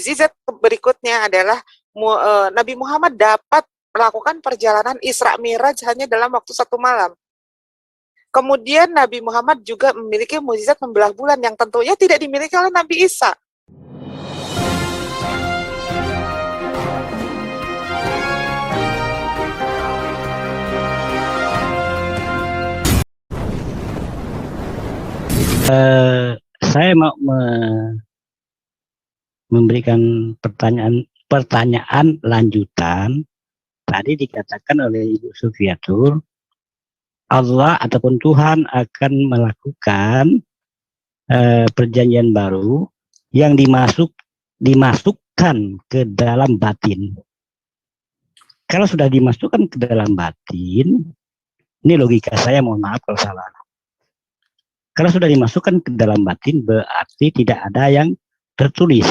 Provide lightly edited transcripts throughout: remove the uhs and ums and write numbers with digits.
mukjizat berikutnya adalah Nabi Muhammad dapat melakukan perjalanan Isra Mi'raj hanya dalam waktu 1 malam. Kemudian Nabi Muhammad juga memiliki mukjizat membelah bulan yang tentunya tidak dimiliki oleh Nabi Isa. Saya mau memberikan pertanyaan lanjutan. Tadi dikatakan oleh Ibu Sufiatur, Allah ataupun Tuhan akan melakukan perjanjian baru yang dimasukkan ke dalam batin. Kalau sudah dimasukkan ke dalam batin, ini logika saya, mohon maaf kalau salah. Kalau sudah dimasukkan ke dalam batin, berarti tidak ada yang tertulis.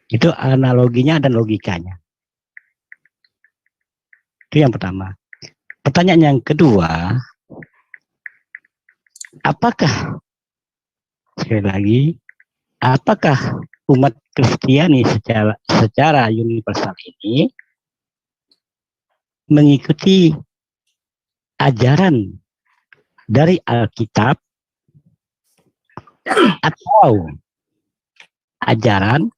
Itu analoginya dan logikanya. Itu yang pertama. Pertanyaan yang kedua, apakah, sekali lagi, apakah umat Kristiani secara universal ini mengikuti ajaran dari Alkitab atau ajaran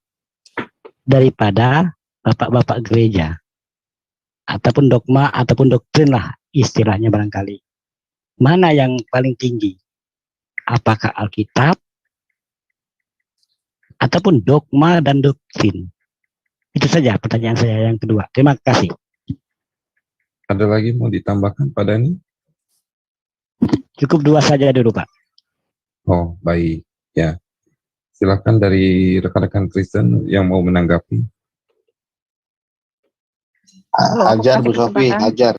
daripada bapak-bapak gereja ataupun dogma ataupun doktrin lah istilahnya barangkali. Mana yang paling tinggi? Apakah Alkitab ataupun dogma dan doktrin? Itu saja pertanyaan saya yang kedua. Terima kasih. Ada lagi mau ditambahkan Pak Dhani? Cukup 2 saja dulu, Pak. Oh, baik. Ya. Silakan dari rekan-rekan Kristen yang mau menanggapi. Ajar Bu Sofi, ajar.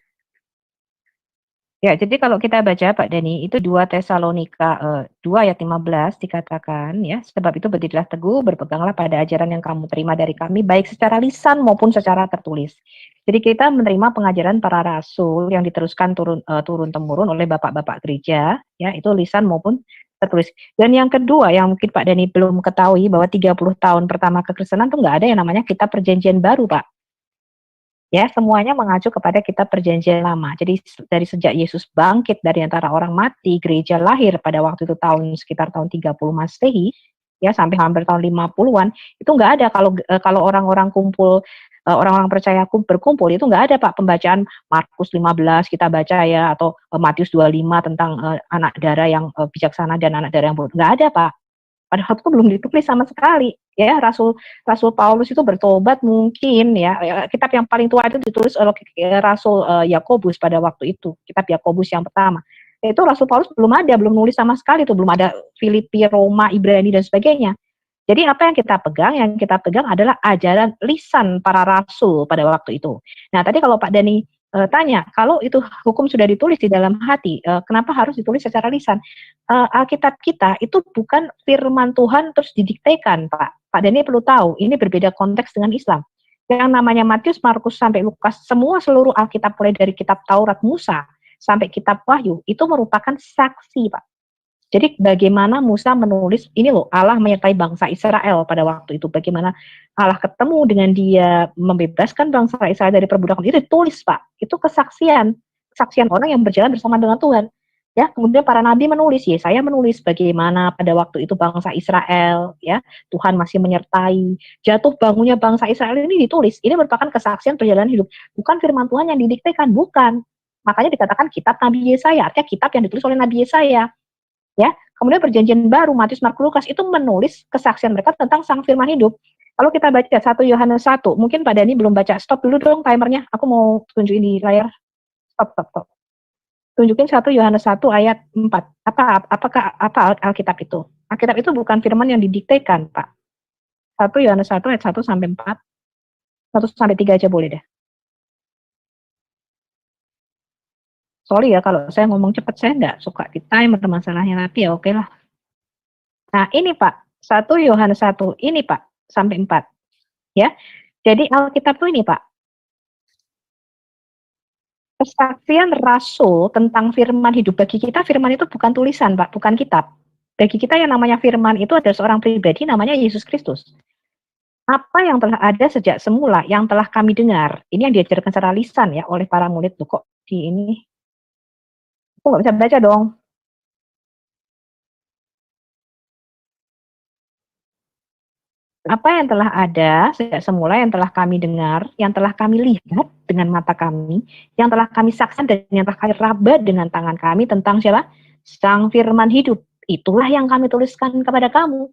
Ya, jadi kalau kita baca Pak Dhani, itu 2 Tesalonika 2 ayat 15 dikatakan ya, sebab itu berdirilah teguh, berpeganglah pada ajaran yang kamu terima dari kami, baik secara lisan maupun secara tertulis. Jadi kita menerima pengajaran para rasul yang diteruskan turun-temurun oleh bapak-bapak gereja, ya, itu lisan maupun tertulis. Dan yang kedua, yang mungkin Pak Dhani belum ketahui, bahwa 30 tahun pertama kekristenan itu nggak ada yang namanya kitab perjanjian baru, Pak. Ya, semuanya mengacu kepada kitab perjanjian lama. Jadi dari sejak Yesus bangkit dari antara orang mati, gereja lahir pada waktu itu sekitar tahun 30 Masehi, ya, sampai hampir tahun 50-an, itu nggak ada kalau orang-orang kumpul, orang-orang percaya berkumpul, itu nggak ada Pak pembacaan Markus 15 kita baca ya, atau Matius 25 tentang anak darah yang bijaksana dan anak darah yang bodoh. Nggak ada Pak. Pada waktu itu belum ditulis sama sekali. Ya, Rasul Paulus itu bertobat mungkin ya. Kitab yang paling tua itu ditulis oleh Rasul Yakobus pada waktu itu, kitab Yakobus yang pertama. Itu Rasul Paulus belum nulis sama sekali, itu belum ada Filipi, Roma, Ibrani dan sebagainya. Jadi apa yang kita pegang? Yang kita pegang adalah ajaran lisan para rasul pada waktu itu. Nah, tadi kalau Pak Dhani tanya, kalau itu hukum sudah ditulis di dalam hati, kenapa harus ditulis secara lisan? Alkitab kita itu bukan firman Tuhan terus didiktekan, Pak. Pak Dhani perlu tahu, ini berbeda konteks dengan Islam. Yang namanya Matius, Markus, sampai Lukas, seluruh Alkitab mulai dari kitab Taurat Musa sampai kitab Wahyu, itu merupakan saksi, Pak. Jadi bagaimana Musa menulis, ini loh, Allah menyertai bangsa Israel pada waktu itu. Bagaimana Allah ketemu dengan dia, membebaskan bangsa Israel dari perbudakan. Itu ditulis, Pak. Itu kesaksian orang yang berjalan bersama dengan Tuhan. Ya, kemudian para nabi menulis, Yesaya menulis bagaimana pada waktu itu bangsa Israel, ya, Tuhan masih menyertai. Jatuh bangunnya bangsa Israel ini ditulis. Ini merupakan kesaksian perjalanan hidup. Bukan firman Tuhan yang didiktekan, bukan. Makanya dikatakan kitab Nabi Yesaya, artinya kitab yang ditulis oleh Nabi Yesaya. Ya, kemudian perjanjian baru Matius, Markus, Lukas itu menulis kesaksian mereka tentang sang firman hidup. Kalau kita baca 1 Yohanes 1, mungkin Pak Dhani belum baca. Stop dulu dong timernya. Aku mau tunjukin di layar. Stop. Tunjukin 1 Yohanes 1 ayat 4. Apa Alkitab itu? Alkitab itu bukan firman yang didiktekan, Pak. 1 Yohanes 1 ayat 1 sampai 4. 1 sampai 3 aja boleh deh. Sorry ya kalau saya ngomong cepat, saya enggak suka di timer masalahnya, tapi ya oke lah. Nah ini Pak, 1 Yohanes 1, ini Pak, sampai 4. Ya, jadi Alkitab itu ini Pak. Kesaksian Rasul tentang firman hidup. Bagi kita firman itu bukan tulisan Pak, bukan kitab. bagi kita yang namanya firman itu ada seorang pribadi namanya Yesus Kristus. Apa yang telah ada sejak semula, yang telah kami dengar. Ini yang diajarkan secara lisan ya oleh para murid. Loh, kok di ini? Aku nggak bisa baca dong. Apa yang telah ada sejak semula, yang telah kami dengar, yang telah kami lihat dengan mata kami, yang telah kami saksikan dan yang telah kami raba dengan tangan kami tentang siapa? Sang firman hidup. Itulah yang kami tuliskan kepada kamu.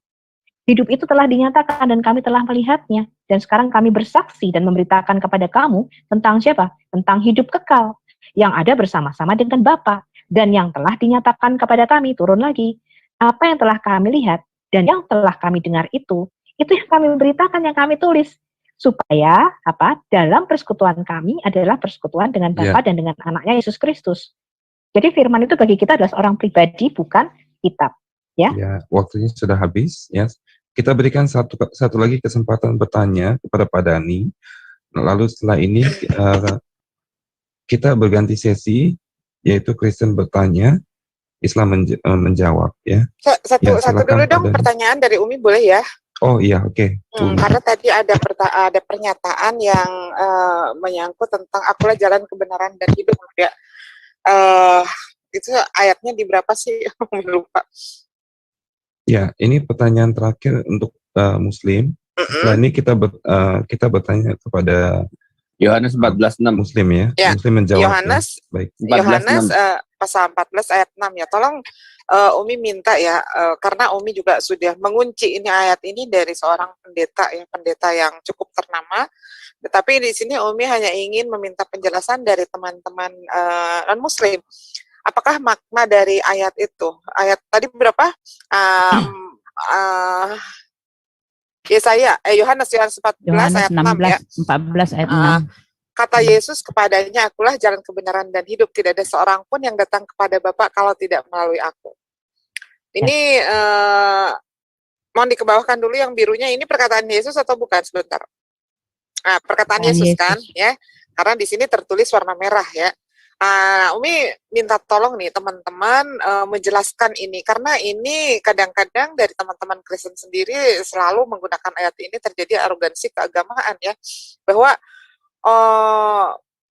Hidup itu telah dinyatakan dan kami telah melihatnya. Dan sekarang kami bersaksi dan memberitakan kepada kamu tentang siapa? Tentang hidup kekal yang ada bersama-sama dengan Bapa dan yang telah dinyatakan kepada kami. Turun lagi. Apa yang telah kami lihat dan yang telah kami dengar itu yang kami beritakan, yang kami tulis. Supaya apa? Dalam persekutuan kami adalah persekutuan dengan Bapa dan dengan anaknya Yesus Kristus. Jadi firman itu bagi kita adalah seorang pribadi, bukan kitab. Ya, waktunya sudah habis. Ya, kita berikan satu lagi kesempatan bertanya kepada Pak Dhani. Lalu setelah ini kita berganti sesi, yaitu Kristen bertanya, Islam menjawab. Ya. Satu dulu dong pertanyaan dari Umi, boleh ya? Oh iya, oke. Karena tadi ada pernyataan yang menyangkut tentang akulah jalan kebenaran dan hidup. Ya. Itu ayatnya di berapa sih? Lupa. Ya, ini pertanyaan terakhir untuk Muslim. Setelah ini kita bertanya kepada Yohanes 14:6 Muslim ya. Muslim menjawab. Yohanes pasal 14 ayat 6 ya. Tolong Umi minta ya, karena Umi juga sudah mengunci ini ayat ini dari seorang pendeta yang cukup ternama. Tetapi di sini Umi hanya ingin meminta penjelasan dari teman-teman non-Muslim. Apakah makna dari ayat itu? Ayat tadi berapa? Yohanes 14 ayat 6 ya. 14 ayat 6. Kata Yesus kepadanya, akulah jalan kebenaran dan hidup. Tidak ada seorang pun yang datang kepada Bapa kalau tidak melalui aku. Ini mohon dikebawahkan dulu yang birunya, ini perkataan Yesus atau bukan? Sebentar. Perkataan Yesus kan, ya. Karena di sini tertulis warna merah ya. Umi minta tolong nih teman-teman menjelaskan ini, karena ini kadang-kadang dari teman-teman Kristen sendiri selalu menggunakan ayat ini terjadi arogansi keagamaan ya, bahwa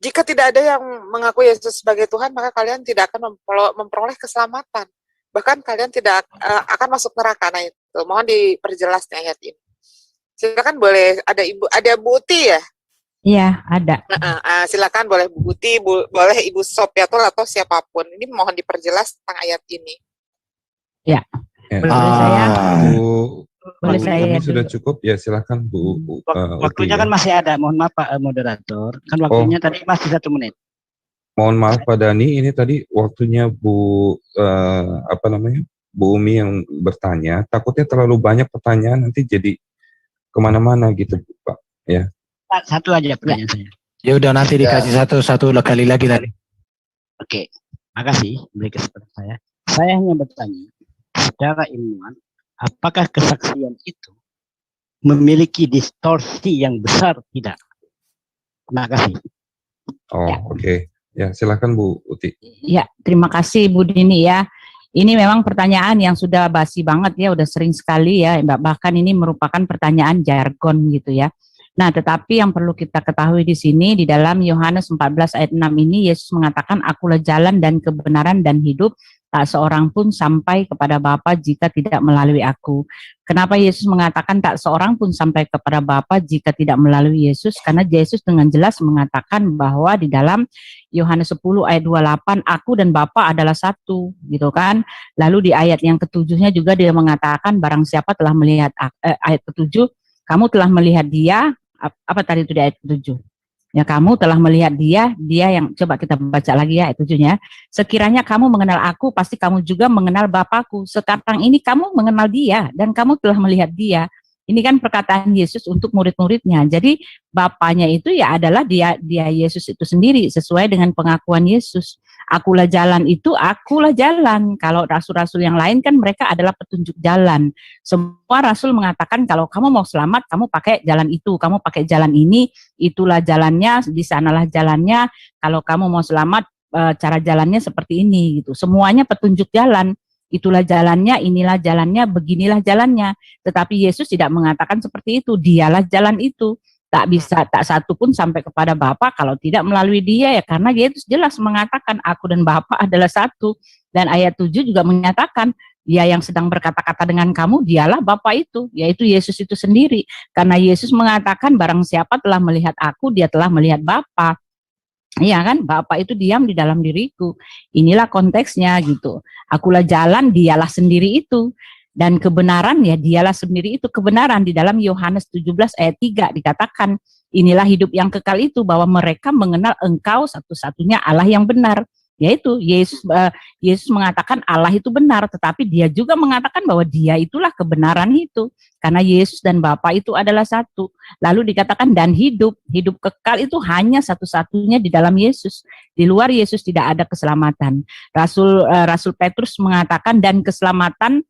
jika tidak ada yang mengaku Yesus sebagai Tuhan, maka kalian tidak akan memperoleh keselamatan, bahkan kalian tidak akan masuk neraka. Nah itu mohon diperjelas nih ayat ini. Silakan, boleh ada Bu Uti ya? Iya, ada. Silakan, boleh Bu Uti, boleh Ibu Sopiatul atau siapapun. Ini mohon diperjelas tentang ayat ini. Ya. Boleh saya? Boleh saya. Ini sudah cukup ya, silakan Bu. Waktunya kan masih ada. Mohon maaf Pak moderator. Kan waktunya tadi masih 1 menit. Mohon maaf Pak Dhani, ini tadi waktunya Bu Bu Umi yang bertanya. Takutnya terlalu banyak pertanyaan, nanti jadi kemana-mana gitu Pak. Ya. Satu aja pertanyaan saya. Ya udah, nanti dikasih satu kali lagi tadi. Oke, makasih beri kesempatan saya. Saya hanya bertanya, secara ilmuwan, apakah kesaksian itu memiliki distorsi yang besar tidak? Terima kasih. Oke. Ya, silakan Bu Uti. Ya, terima kasih Bu Dini ya. Ini memang pertanyaan yang sudah basi banget ya, udah sering sekali ya, bahkan ini merupakan pertanyaan jargon gitu ya. Nah, tetapi yang perlu kita ketahui di sini, di dalam Yohanes 14 ayat 6 ini, Yesus mengatakan, akulah jalan dan kebenaran dan hidup, tak seorang pun sampai kepada Bapa jika tidak melalui aku. Kenapa Yesus mengatakan tak seorang pun sampai kepada Bapa jika tidak melalui Yesus? Karena Yesus dengan jelas mengatakan bahwa di dalam Yohanes 10 ayat 28, aku dan Bapa adalah satu, gitu kan. Lalu di ayat yang ketujuhnya juga dia mengatakan, barang siapa telah melihat, ayat ketujuh, kamu telah melihat dia, apa tadi itu di ayat 7? Ya, kamu telah melihat dia yang, coba kita baca lagi ya ayat 7-nya. Sekiranya kamu mengenal aku, pasti kamu juga mengenal Bapakku. Sekarang ini kamu mengenal dia dan kamu telah melihat dia. Ini kan perkataan Yesus untuk murid-muridnya. Jadi Bapaknya itu ya adalah dia Yesus itu sendiri, sesuai dengan pengakuan Yesus. Akulah jalan itu, akulah jalan. Kalau rasul-rasul yang lain kan mereka adalah petunjuk jalan. Semua rasul mengatakan kalau kamu mau selamat, kamu pakai jalan itu, kamu pakai jalan ini, itulah jalannya, di sanalah jalannya. Kalau kamu mau selamat, cara jalannya seperti ini gitu. Semuanya petunjuk jalan. itulah jalannya, inilah jalannya, beginilah jalannya. Tetapi Yesus tidak mengatakan seperti itu, dialah jalan itu. Tak bisa, tak satu pun sampai kepada Bapa kalau tidak melalui dia ya, karena Yesus jelas mengatakan aku dan Bapa adalah satu. Dan ayat 7 juga menyatakan dia yang sedang berkata-kata dengan kamu, dialah Bapa itu, yaitu Yesus itu sendiri. Karena Yesus mengatakan barang siapa telah melihat aku, dia telah melihat Bapa. Iya kan, Bapa itu diam di dalam diriku. Inilah konteksnya gitu. Akulah jalan, dialah sendiri itu. Dan kebenaran ya dialah sendiri itu kebenaran. Di dalam Yohanes 17 ayat 3 dikatakan, inilah hidup yang kekal itu, bahwa mereka mengenal engkau satu-satunya Allah yang benar. Yaitu Yesus mengatakan Allah itu benar, tetapi dia juga mengatakan bahwa dia itulah kebenaran itu. Karena Yesus dan Bapa itu adalah satu. Lalu dikatakan dan hidup kekal itu hanya satu-satunya di dalam Yesus. Di luar Yesus tidak ada keselamatan. Rasul Petrus mengatakan dan keselamatan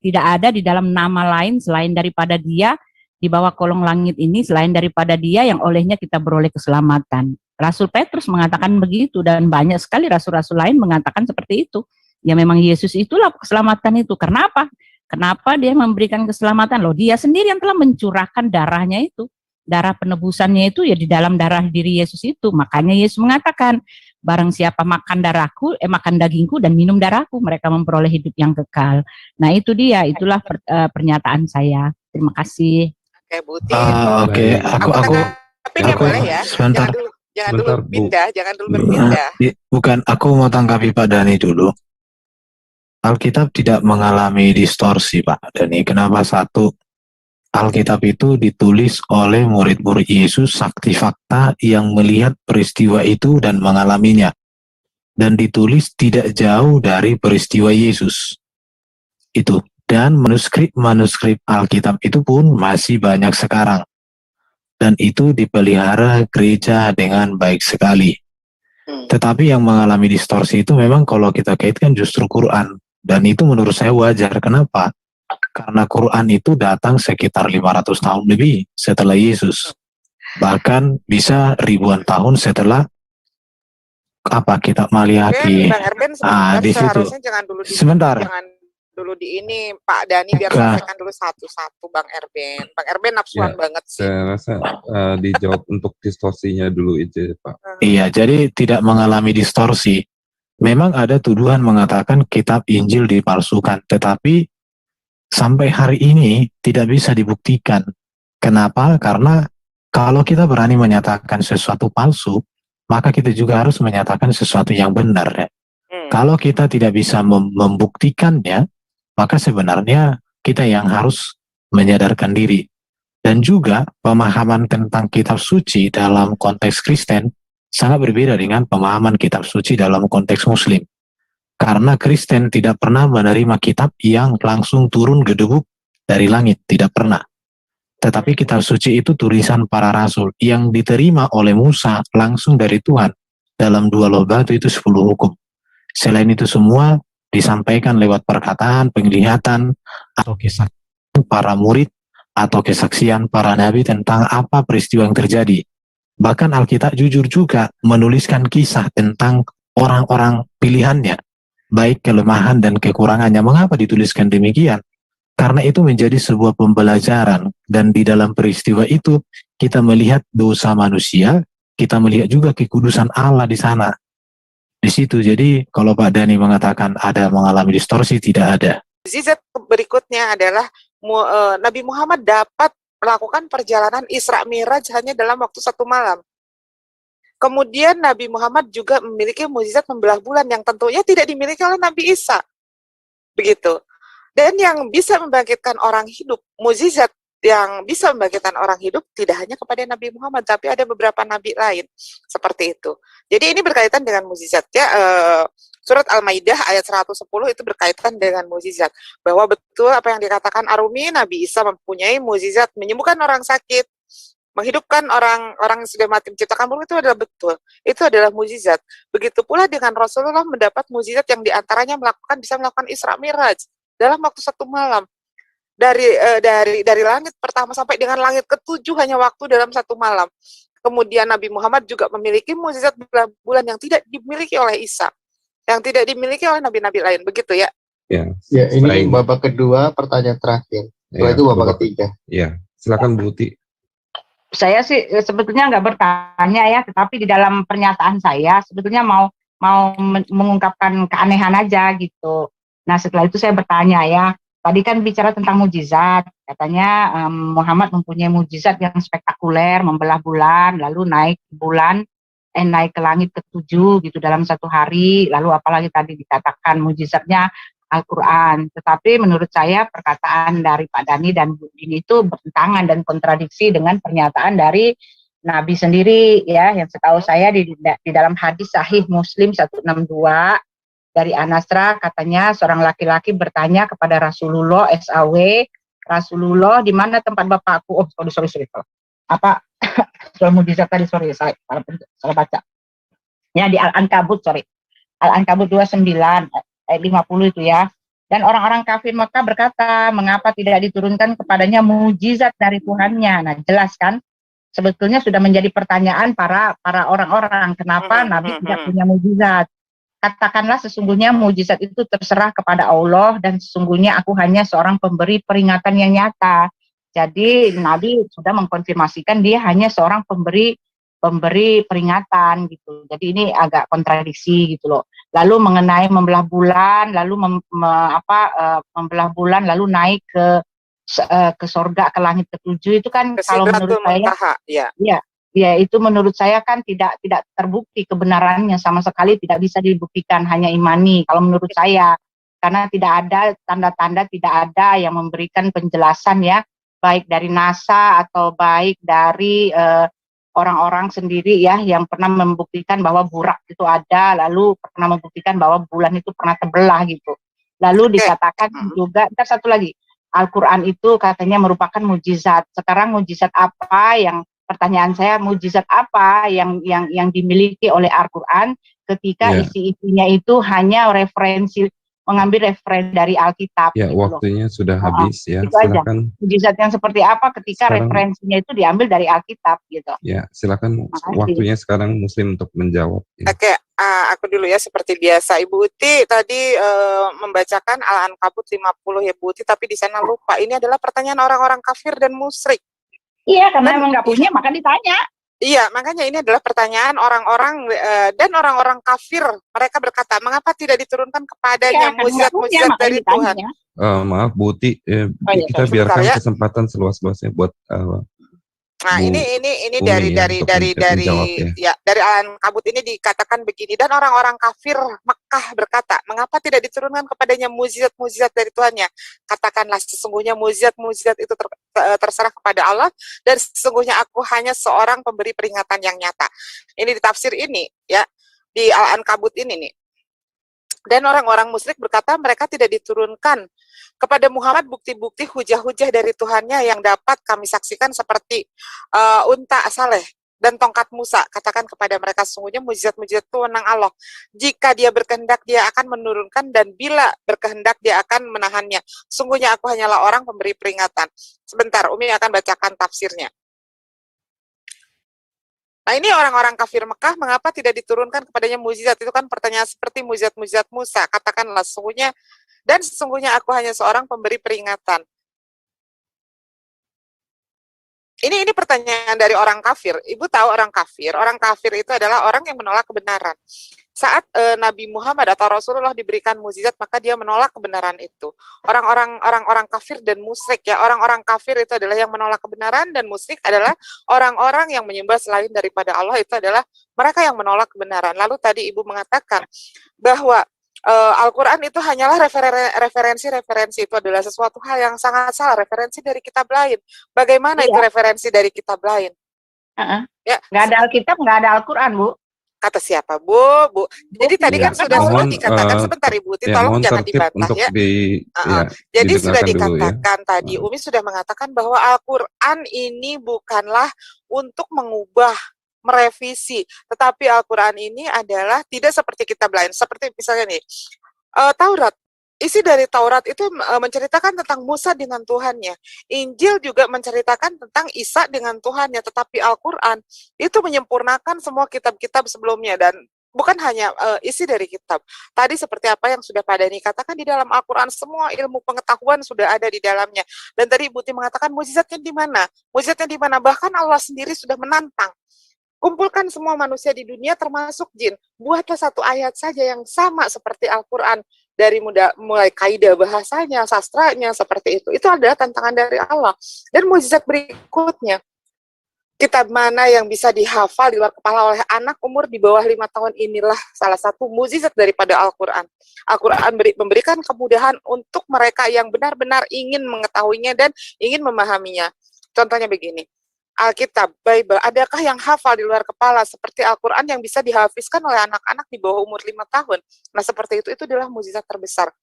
tidak ada di dalam nama lain selain daripada dia di bawah kolong langit ini, selain daripada dia yang olehnya kita beroleh keselamatan. Rasul Petrus mengatakan begitu, dan banyak sekali rasul-rasul lain mengatakan seperti itu. Ya memang Yesus itulah keselamatan itu. Kenapa? Kenapa dia memberikan keselamatan? Loh, dia sendiri yang telah mencurahkan darahnya itu. Darah penebusannya itu ya di dalam darah diri Yesus itu. Makanya Yesus mengatakan, barang siapa makan makan dagingku dan minum darahku, mereka memperoleh hidup yang kekal. Nah itu dia, itulah pernyataan saya. Terima kasih. Oke, Bu Tin. Oke, aku boleh ya. sebentar. Jangan Sebentar, dulu Bu. pindah, jangan dulu berpindah. Bukan, aku mau tanggapi Pak Dani dulu. Alkitab tidak mengalami distorsi, Pak Dani. Kenapa? Satu, Alkitab itu ditulis oleh murid-murid Yesus, saksi fakta yang melihat peristiwa itu dan mengalaminya. Dan ditulis tidak jauh dari peristiwa Yesus. Itu. Dan manuskrip Alkitab itu pun masih banyak sekarang. Dan itu dipelihara gereja dengan baik sekali. Tetapi yang mengalami distorsi itu memang kalau kita kaitkan justru Quran. Dan itu menurut saya wajar. Kenapa? Karena Quran itu datang sekitar 500 tahun lebih setelah Yesus. Bahkan bisa ribuan tahun setelah kitab Maliaki. Bang Erben di situ. Sebentar. Jangan dulu di ini Pak Dani biar sampaikan dulu satu-satu Bang Erben. Bang Erben nafsuan banget sih. Saya rasa dijawab untuk distorsinya dulu aja, Pak. Iya, jadi tidak mengalami distorsi. Memang ada tuduhan mengatakan kitab Injil dipalsukan, tetapi sampai hari ini tidak bisa dibuktikan. Kenapa? Karena kalau kita berani menyatakan sesuatu palsu, maka kita juga harus menyatakan sesuatu yang benar. Ya. Kalau kita tidak bisa membuktikannya, maka sebenarnya kita yang harus menyadarkan diri. Dan juga pemahaman tentang kitab suci dalam konteks Kristen sangat berbeda dengan pemahaman kitab suci dalam konteks Muslim. Karena Kristen tidak pernah menerima kitab yang langsung turun gedebuk dari langit, tidak pernah. Tetapi kitab suci itu tulisan para rasul yang diterima oleh Musa langsung dari Tuhan. Dalam 2 loh batu itu 10 hukum. Selain itu semua disampaikan lewat perkataan, penglihatan, atau kesaksian para murid, atau kesaksian para nabi tentang apa peristiwa yang terjadi. Bahkan Alkitab jujur juga menuliskan kisah tentang orang-orang pilihannya, baik kelemahan dan kekurangannya. Mengapa dituliskan demikian? Karena itu menjadi sebuah pembelajaran, dan di dalam peristiwa itu kita melihat dosa manusia, kita melihat juga kekudusan Allah di sana. Di situ, jadi kalau Pak Dani mengatakan ada mengalami distorsi, tidak ada. Zizat berikutnya adalah Nabi Muhammad dapat melakukan perjalanan Isra Miraj hanya dalam waktu 1 malam. Kemudian Nabi Muhammad juga memiliki mukjizat membelah bulan yang tentunya tidak dimiliki oleh Nabi Isa. Begitu. Dan yang bisa membangkitkan orang hidup, mukjizat yang bisa membangkitkan orang hidup tidak hanya kepada Nabi Muhammad, tapi ada beberapa nabi lain seperti itu. Jadi ini berkaitan dengan mukjizat ya. Surat Al-Maidah ayat 110 itu berkaitan dengan mukjizat. Bahwa betul apa yang dikatakan Arumi, Nabi Isa mempunyai mukjizat menyembuhkan orang sakit, menghidupkan orang yang sudah mati, menciptakan burung, itu adalah betul. Itu adalah mukjizat. Begitu pula dengan Rasulullah mendapat mukjizat yang diantaranya bisa melakukan Isra Miraj dalam waktu 1 malam. Dari langit pertama sampai dengan langit ke-7 hanya waktu dalam 1 malam. Kemudian Nabi Muhammad juga memiliki mukjizat bulan yang tidak dimiliki oleh Isa. yang tidak dimiliki oleh nabi-nabi lain, begitu ya? Ya, Ya, ini selain- babak kedua, pertanyaan terakhir. Setelah ya, itu babak ketiga. Ya, silakan Bu Uti. Saya sih sebetulnya nggak bertanya ya, tetapi di dalam pernyataan saya sebetulnya mau mengungkapkan keanehan aja gitu. Nah setelah itu saya bertanya ya, tadi kan bicara tentang mujizat, katanya Muhammad mempunyai mujizat yang spektakuler, membelah bulan, lalu naik ke langit ke-7 gitu dalam satu hari, lalu apalagi tadi dikatakan mujizatnya Al-Quran. Tetapi menurut saya perkataan dari Pak Dhani dan Bu Dini itu bertentangan dan kontradiksi dengan pernyataan dari Nabi sendiri ya, yang setahu saya di dalam hadis sahih Muslim 162 dari Anasra, katanya seorang laki-laki bertanya kepada Rasulullah SAW, Rasulullah, di mana tempat bapakku? Oh, sorry. Apa soal mujizat tadi, sorry, salah baca. Ya, di Al-Ankabut 29 ayat 50 itu ya. Dan orang-orang kafir Mekah berkata, mengapa tidak diturunkan kepadanya mujizat dari Tuhannya? Nah, jelas kan? Sebetulnya sudah menjadi pertanyaan para orang-orang, kenapa Nabi tidak punya mujizat? Katakanlah sesungguhnya mujizat itu terserah kepada Allah, dan sesungguhnya aku hanya seorang pemberi peringatan yang nyata. Jadi Nabi sudah mengkonfirmasikan dia hanya seorang pemberi peringatan gitu. Jadi ini agak kontradiksi gitu loh. Lalu mengenai membelah bulan, lalu membelah bulan, lalu naik ke sorga, ke langit ke-7 itu kan Ke kalau menurut Sidratul saya, Muntaha, ya. ya itu menurut saya kan tidak terbukti kebenarannya, sama sekali tidak bisa dibuktikan, hanya imani kalau menurut saya, karena tidak ada tanda-tanda, tidak ada yang memberikan penjelasan ya, baik dari NASA atau baik dari orang-orang sendiri ya yang pernah membuktikan bahwa burak itu ada, lalu pernah membuktikan bahwa bulan itu pernah terbelah gitu. Lalu dikatakan juga, satu lagi, Al-Quran itu katanya merupakan mujizat. Sekarang mujizat apa yang, pertanyaan saya, mujizat apa yang dimiliki oleh Al-Quran ketika isi-isinya itu hanya mengambil referensi dari Alkitab. Ya, gitu waktunya sudah habis ya. Itu aja. Silakan. Mujizat yang seperti apa ketika Sekarang, referensinya itu diambil dari Alkitab gitu. Ya, silakan. Makasih. Waktunya sekarang Muslim untuk menjawab. Ya. Oke, aku dulu ya seperti biasa. Ibu Uti tadi membacakan Al-Ankabut 50 ya Bu Uti, tapi di sana lupa. Ini adalah pertanyaan orang-orang kafir dan musyrik. Iya, karena emang nggak punya, maka ditanya. Iya, makanya ini adalah pertanyaan orang-orang dan orang-orang kafir. Mereka berkata, mengapa tidak diturunkan kepadanya mujizat-mujizat dari Tuhan? Maaf Bu Uti, kita sebentar biarkan ya. Kesempatan seluas-luasnya buat Nah, Bu ini Umi dari menjawab, ya. Dari Al-Ankabut ini dikatakan begini, dan orang-orang kafir Mekah berkata, mengapa tidak diturunkan kepadanya mujizat-mujizat dari Tuhannya? Katakanlah, sesungguhnya mujizat-mujizat itu terserah kepada Allah, dan sesungguhnya aku hanya seorang pemberi peringatan yang nyata. Ini di tafsir ini ya, di Al-Ankabut ini nih. Dan orang-orang musyrik berkata mereka tidak diturunkan kepada Muhammad bukti-bukti hujah-hujah dari Tuhannya yang dapat kami saksikan seperti unta Saleh dan tongkat Musa. Katakan kepada mereka, sesungguhnya mujizat-mujizat itu wewenang Allah. Jika dia berkehendak, dia akan menurunkan, dan bila berkehendak, dia akan menahannya. Sungguhnya aku hanyalah orang pemberi peringatan. Sebentar, Umi akan bacakan tafsirnya. Nah, ini orang-orang kafir Mekah, mengapa tidak diturunkan kepadanya mujizat? Itu kan pertanyaan seperti mujizat-mujizat Musa. Katakanlah, sesungguhnya aku hanya seorang pemberi peringatan. Ini pertanyaan dari orang kafir. Ibu tahu orang kafir itu adalah orang yang menolak kebenaran. Saat Nabi Muhammad atau Rasulullah diberikan mukjizat, maka dia menolak kebenaran itu. Orang-orang kafir dan musyrik ya, orang-orang kafir itu adalah yang menolak kebenaran, dan musyrik adalah orang-orang yang menyembah selain daripada Allah, itu adalah mereka yang menolak kebenaran. Lalu tadi Ibu mengatakan bahwa Al-Quran itu hanyalah referensi itu adalah sesuatu hal yang sangat salah, referensi dari kitab lain. Bagaimana itu referensi dari kitab lain? Ya, nggak ada Alkitab, nggak ada Al-Quran, Bu. Kata siapa, Bu? Jadi tadi kan sudah dikatakan, sebentar Ibu, tolong jangan dibantah ya. Jadi sudah dikatakan tadi, Umi sudah mengatakan bahwa Al-Quran ini bukanlah untuk mengubah, merevisi, tetapi Al-Quran ini adalah tidak seperti kitab lain. Seperti misalnya nih, Taurat. Isi dari Taurat itu menceritakan tentang Musa dengan Tuhannya. Injil juga menceritakan tentang Isa dengan Tuhannya. Tetapi Al-Quran itu menyempurnakan semua kitab-kitab sebelumnya. Dan bukan hanya isi dari kitab. Tadi seperti apa yang sudah Pak Dhani katakan, di dalam Al-Quran semua ilmu pengetahuan sudah ada di dalamnya. Dan tadi Ibu Ti mengatakan mukjizatnya di mana? Mukjizatnya di mana? Bahkan Allah sendiri sudah menantang. Kumpulkan semua manusia di dunia termasuk jin. Buatlah satu ayat saja yang sama seperti Al-Quran. Dari mulai kaidah bahasanya, sastranya, seperti itu. Itu adalah tantangan dari Allah. Dan mukjizat berikutnya, kitab mana yang bisa dihafal di luar kepala oleh anak umur di bawah 5 tahun, inilah salah satu mukjizat daripada Al-Quran. Al-Quran memberikan kemudahan untuk mereka yang benar-benar ingin mengetahuinya dan ingin memahaminya. Contohnya begini, Alkitab, Bible, adakah yang hafal di luar kepala seperti Al-Quran yang bisa dihafizkan oleh anak-anak di bawah umur 5 tahun? Nah, seperti itu adalah mukjizat terbesar.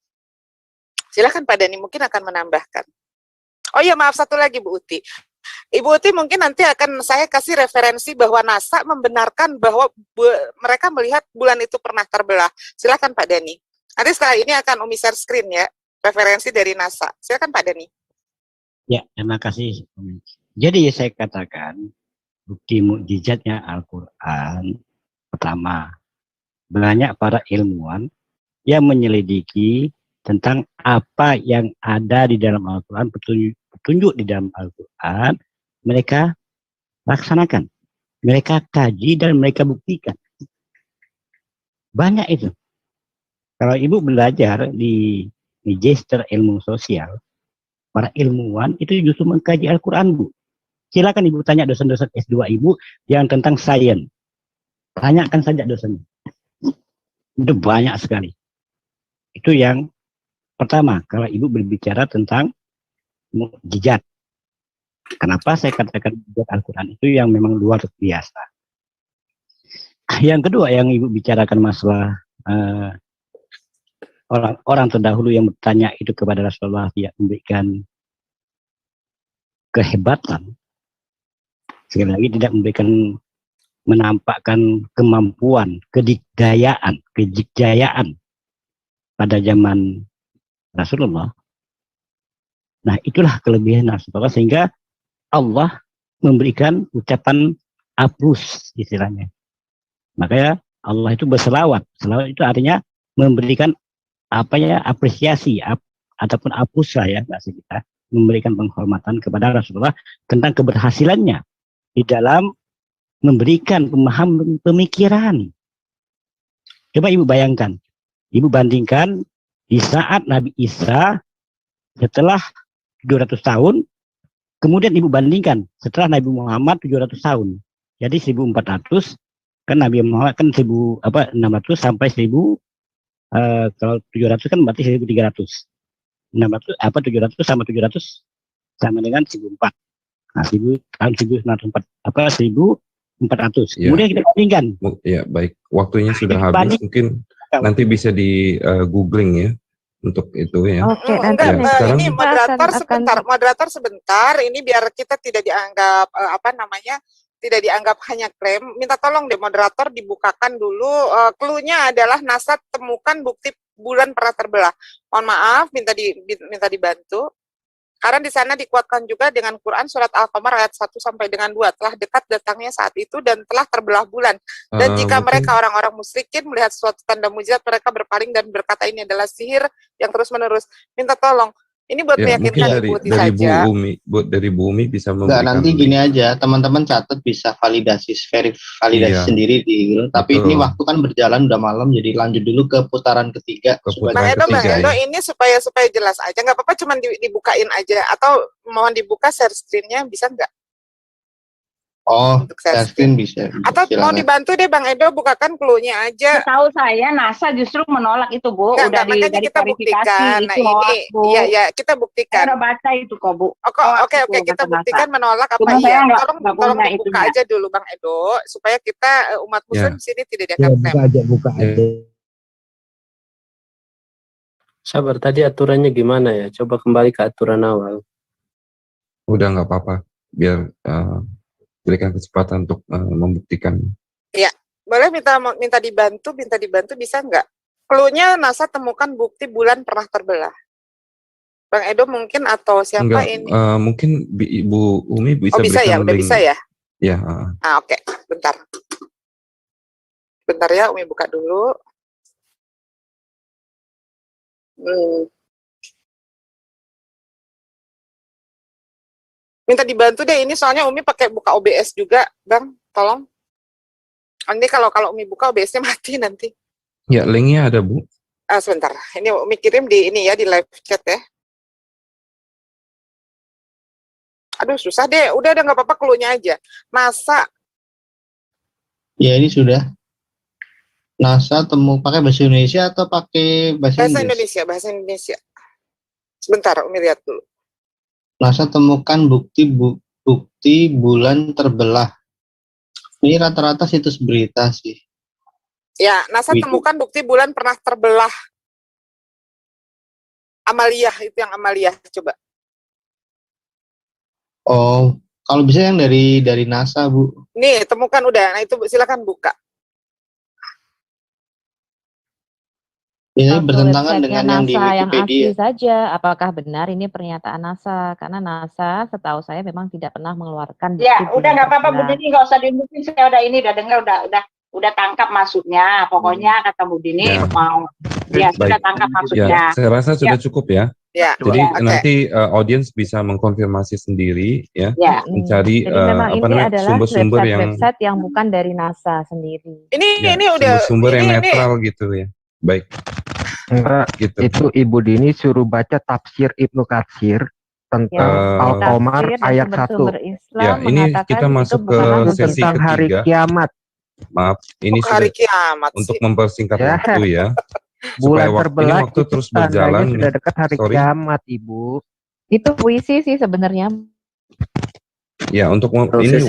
Silakan Pak Dhani, mungkin akan menambahkan. Oh iya, maaf, satu lagi Bu Uti. Ibu Uti mungkin nanti akan saya kasih referensi bahwa NASA membenarkan bahwa mereka melihat bulan itu pernah terbelah. Silakan Pak Dhani. Nanti setelah ini akan Umi share screen ya, referensi dari NASA. Silakan Pak Dhani. Ya, terima kasih. Jadi saya katakan bukti mukjizatnya Al-Quran, pertama, banyak para ilmuwan yang menyelidiki tentang apa yang ada di dalam Al-Quran, petunjuk di dalam Al-Quran, mereka laksanakan, mereka kaji dan mereka buktikan. Banyak itu. Kalau Ibu belajar di magister ilmu sosial, para ilmuwan itu justru mengkaji Al-Quran, Bu. Silakan Ibu tanya dosen-dosen S2 Ibu yang tentang sains. Tanyakan saja dosennya. Itu banyak sekali. Itu yang pertama, kalau Ibu berbicara tentang mukjizat. Kenapa saya katakan mukjizat Al-Quran itu yang memang luar biasa. Yang kedua yang Ibu bicarakan masalah orang terdahulu yang bertanya itu kepada Rasulullah, dia memberikan kehebatan. Sekali lagi tidak memberikan, menampakkan kemampuan, kedikdayaan pada zaman Rasulullah. Nah, itulah kelebihan Rasulullah, sehingga Allah memberikan ucapan aplus istilahnya. Makanya Allah itu berselawat. Selawat itu artinya memberikan apresiasi ataupun aplus lah ya bahasa kita, memberikan penghormatan kepada Rasulullah tentang keberhasilannya di dalam memberikan pemahaman pemikiran. Coba Ibu bayangkan, Ibu bandingkan di saat Nabi Isa setelah 700 tahun, kemudian Ibu bandingkan setelah Nabi Muhammad 700 tahun. Jadi 1400, kan Nabi Muhammad kan 600 sampai 1000, kalau 700 kan berarti 1300. 700 sama 700 sama dengan 1004. Nah, tahun 1400. Ya. Kemudian kita bandingkan. Ya, baik. Waktunya sudah habis. Mungkin nanti bisa di googling ya untuk itu ya. Oke, nanti Ya, sekarang ini moderator sebentar. Ini biar kita tidak dianggap tidak dianggap hanya klaim. Minta tolong deh moderator dibukakan dulu. Clue-nya adalah NASA temukan bukti bulan pernah terbelah. Mohon maaf, minta dibantu. Karena di sana dikuatkan juga dengan Quran surat Al-Qamar ayat 1 sampai dengan 2, telah dekat datangnya saat itu dan telah terbelah bulan. Dan jika mereka orang-orang musyrikin melihat suatu tanda mukjizat, mereka berpaling dan berkata ini adalah sihir yang terus-menerus. Minta tolong. Ini buat meyakinkan Ibu Uti saja. Dari Bu Umi bisa memberikan. Nanti gini aja, teman-teman catat bisa validasi sendiri di grup. Tapi ini waktu kan berjalan udah malam, jadi lanjut dulu ke putaran ketiga. Bang Edo, ini supaya jelas aja, nggak apa-apa, cuman dibukain aja, atau mohon dibuka share screen-nya, bisa nggak? Oh, share screen bisa. Atau mau dibantu deh Bang Edo, bukakan clue-nya aja. Tahu saya NASA justru menolak itu, Bu. Makanya kita buktikan. Nah, ini iya kita buktikan. Saya udah baca itu kok, Bu. Oke, kita buktikan menolak apa iya. Tolong dibuka aja dulu Bang Edo, supaya kita umat muslim di sini tidak dianggap Buka aja. Sabar, tadi aturannya gimana ya? Coba kembali ke aturan awal. Udah nggak apa-apa, biar berikan kesempatan untuk membuktikan. Ya, boleh minta dibantu bisa nggak? Clue-nya NASA temukan bukti bulan pernah terbelah. Bang Edo mungkin atau siapa Enggak, ini? Mungkin Ibu Umi bisa bisa ya, udah link. bisa ya? Ya. Oke, bentar. Bentar ya, Umi buka dulu. Minta dibantu deh ini soalnya Umi pakai buka OBS juga, Bang. Tolong. Nanti kalau Umi buka OBS-nya mati nanti. Ya, linknya ada, Bu. Sebentar. Ini Umi kirim di ini ya, di live chat ya. Aduh, susah deh. Udah nggak apa-apa, clue-nya aja. NASA. Ya, ini sudah. NASA pakai bahasa Indonesia atau pakai bahasa Inggris? Bahasa Indonesia. Sebentar, Umi lihat dulu. NASA temukan bukti bulan terbelah. Ini rata-rata situs berita sih. Ya, NASA temukan bukti bulan pernah terbelah. Amalia, itu yang Amalia, coba. Oh, kalau bisa yang dari NASA, Bu. Nih, temukan udah. Nah, itu silakan buka. Ini bertentangan dengan yang di NASA yang Wikipedia. asli saja. Apakah benar ini pernyataan NASA? Karena NASA, setahu saya memang tidak pernah mengeluarkan. Ya, udah nggak apa-apa Bu Dini, nggak usah diundukin. Saya udah ini, udah dengar, udah tangkap maksudnya. Pokoknya kata Bu Dini mau, ya sudah tangkap maksudnya. Ya, saya rasa sudah cukup ya. Ya. Jadi Okay. nanti audiens bisa mengkonfirmasi sendiri ya, mencari Jadi memang apa ini namanya adalah sumber-sumber website yang bukan dari NASA sendiri. Ini udah sumber-sumber yang netral gitu ya. Baik. Enggak, gitu. Itu Ibu Dini suruh baca tafsir Ibnu Katsir tentang Al-Qamar ayat 1. Ya, ini kita masuk ke sesi tentang hari ketiga. kiamat. Maaf, ini hari sudah kiamat untuk sih. mempersingkat Ya. waktu ya. Bulan Supaya terbelah ini waktu itu terus tandanya berjalan. sudah dekat hari kiamat, Ibu. Itu puisi sih sebenarnya. Ya, untuk ini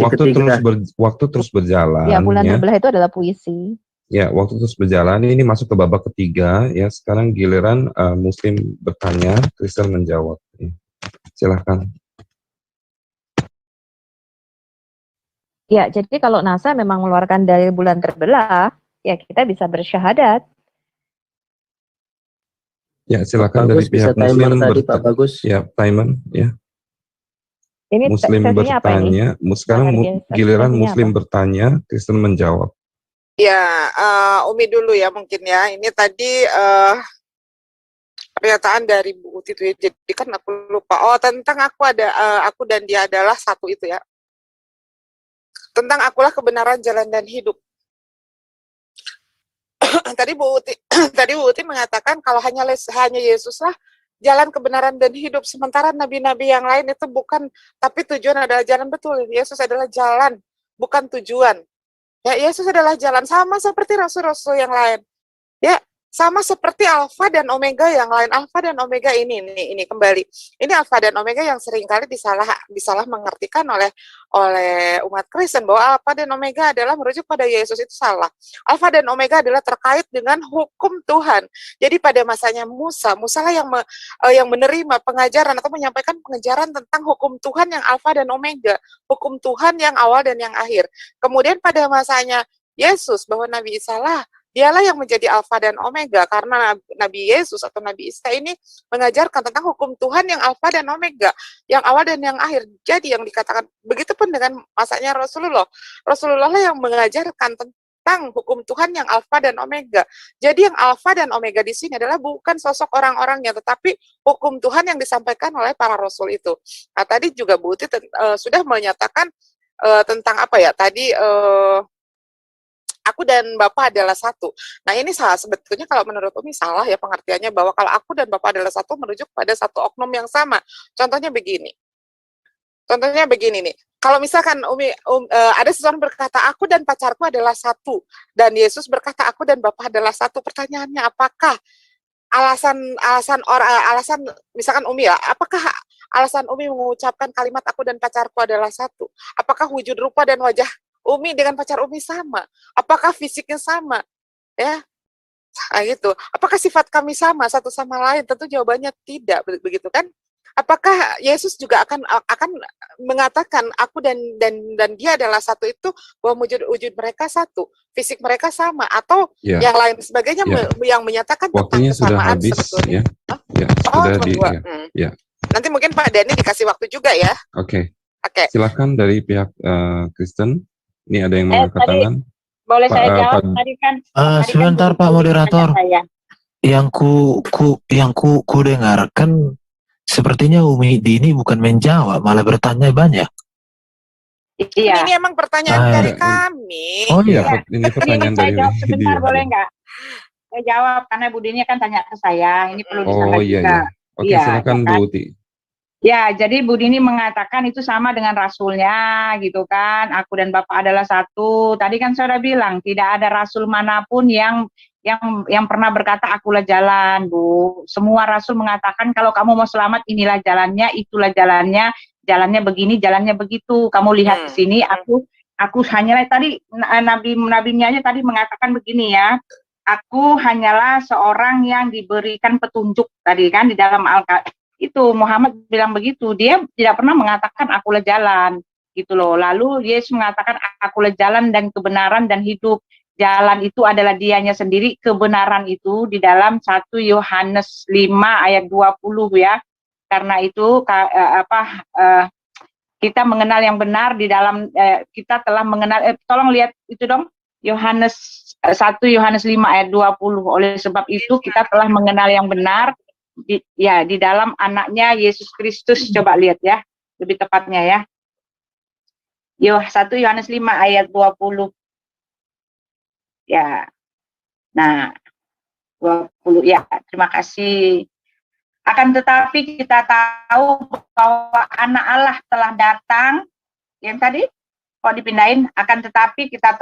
waktu terus berjalan. Ya, bulan terbelah itu adalah puisi. Ya, waktu terus berjalan, ini masuk ke babak ketiga, ya. Sekarang giliran Muslim bertanya, Kristen menjawab. Silahkan. Ya, jadi kalau NASA memang mengeluarkan dalil bulan terbelah, ya kita bisa bersyahadat. Ya, silakan Bagus, dari pihak Muslim tadi, Pak Bagus. Ya, timer, ya. Ini Muslim bertanya, sekarang giliran Muslim bertanya, Kristen menjawab. Ya, Umi dulu ya mungkin ya. Ini tadi pernyataan dari Bu Uti itu ya. Jadi kan aku lupa. Oh, tentang aku dan dia adalah satu itu ya. Tentang akulah kebenaran, jalan dan hidup. Tadi Bu Uti mengatakan kalau hanya Yesuslah jalan kebenaran dan hidup. Sementara nabi-nabi yang lain itu bukan, tapi tujuan adalah jalan. Betul. Yesus adalah jalan, bukan tujuan. Ya, Yesus adalah jalan, sama seperti rasul-rasul yang lain. Ya, sama seperti Alfa dan Omega yang lain. Alfa dan Omega ini kembali. Ini Alfa dan Omega yang seringkali disalah mengertikan oleh umat Kristen bahwa Alfa dan Omega adalah merujuk pada Yesus, itu salah. Alfa dan Omega adalah terkait dengan hukum Tuhan. Jadi pada masanya Musa lah yang menerima pengajaran atau menyampaikan pengajaran tentang hukum Tuhan yang Alfa dan Omega, hukum Tuhan yang awal dan yang akhir. Kemudian pada masanya Yesus, bahwa Nabi Isa lah dialah yang menjadi Alfa dan Omega, karena Nabi Yesus atau Nabi Isa ini mengajarkan tentang hukum Tuhan yang Alfa dan Omega, yang awal dan yang akhir. Jadi yang dikatakan, begitupun dengan masanya Rasulullah lah yang mengajarkan tentang hukum Tuhan yang Alfa dan Omega. Jadi yang Alfa dan Omega di sini adalah bukan sosok orang-orangnya, tetapi hukum Tuhan yang disampaikan oleh para Rasul itu. Nah, tadi juga Bu Uti sudah menyatakan tentang apa ya, tadi aku dan Bapak adalah satu. Nah, ini salah sebetulnya kalau menurut Umi salah ya pengertiannya, bahwa kalau aku dan Bapak adalah satu merujuk pada satu oknum yang sama. Contohnya begini nih. Kalau misalkan ada seseorang berkata aku dan pacarku adalah satu, dan Yesus berkata aku dan Bapak adalah satu. Pertanyaannya, apakah alasan misalkan Umi ya, apakah alasan Umi mengucapkan kalimat aku dan pacarku adalah satu? Apakah wujud rupa dan wajah Umi dengan pacar Umi sama? Apakah fisiknya sama? Ya, nah, gitu. Apakah sifat kami sama satu sama lain? Tentu jawabannya tidak, begitu kan? Apakah Yesus juga akan mengatakan aku dan dia adalah satu itu, bahwa wujud mereka satu, fisik mereka sama, atau yang lain sebagainya yang menyatakan waktunya tentang kesamaan sudah habis sebetulnya? Ya. Nanti mungkin Pak Dani dikasih waktu juga ya. Oke. Silakan dari pihak Kristen. Ini ada yang mengangkat tangan. boleh Pak, saya jawab Pak- tadi kan? Sebentar Pak Moderator. Yang ku dengarkan sepertinya Umi Dini bukan menjawab, malah bertanya banyak. Iya. Ini emang pertanyaan dari kami. Oh iya. Ini pertanyaan Saya dari jawab sebentar dia. boleh nggak? Saya jawab karena Bu Dini kan tanya ke saya. Ini perlu Oh disampaikan iya juga. iya. Oke, Iya, silakan ya kan? Bu Uti. Ya, jadi Bu Dini mengatakan itu sama dengan rasulnya, gitu kan? Aku dan Bapak adalah satu. Tadi kan saya udah bilang tidak ada rasul manapun yang pernah berkata akulah jalan, Bu. Semua rasul mengatakan kalau kamu mau selamat inilah jalannya, itulah jalannya, jalannya begini, jalannya begitu. Kamu lihat ke sini, aku hanyalah tadi nabinya aja tadi mengatakan begini ya. Aku hanyalah seorang yang diberikan petunjuk tadi kan di dalam itu Muhammad bilang begitu. Dia tidak pernah mengatakan akulah jalan gitu loh. Lalu Yesus mengatakan akulah jalan dan kebenaran dan hidup. Jalan itu adalah dianya sendiri, kebenaran itu di dalam 1 Yohanes 5 ayat 20 ya. Karena itu kita mengenal yang benar di dalam kita telah mengenal tolong lihat itu dong Yohanes 1 Yohanes 5 ayat 20. Oleh sebab itu kita telah mengenal yang benar di dalam anaknya Yesus Kristus. Coba lihat ya lebih tepatnya ya. 1 Yohanes 5 ayat 20. Ya. Nah, 20 ya. Terima kasih. Akan tetapi kita tahu bahwa anak Allah telah datang. Yang tadi kok dipindahin, akan tetapi kita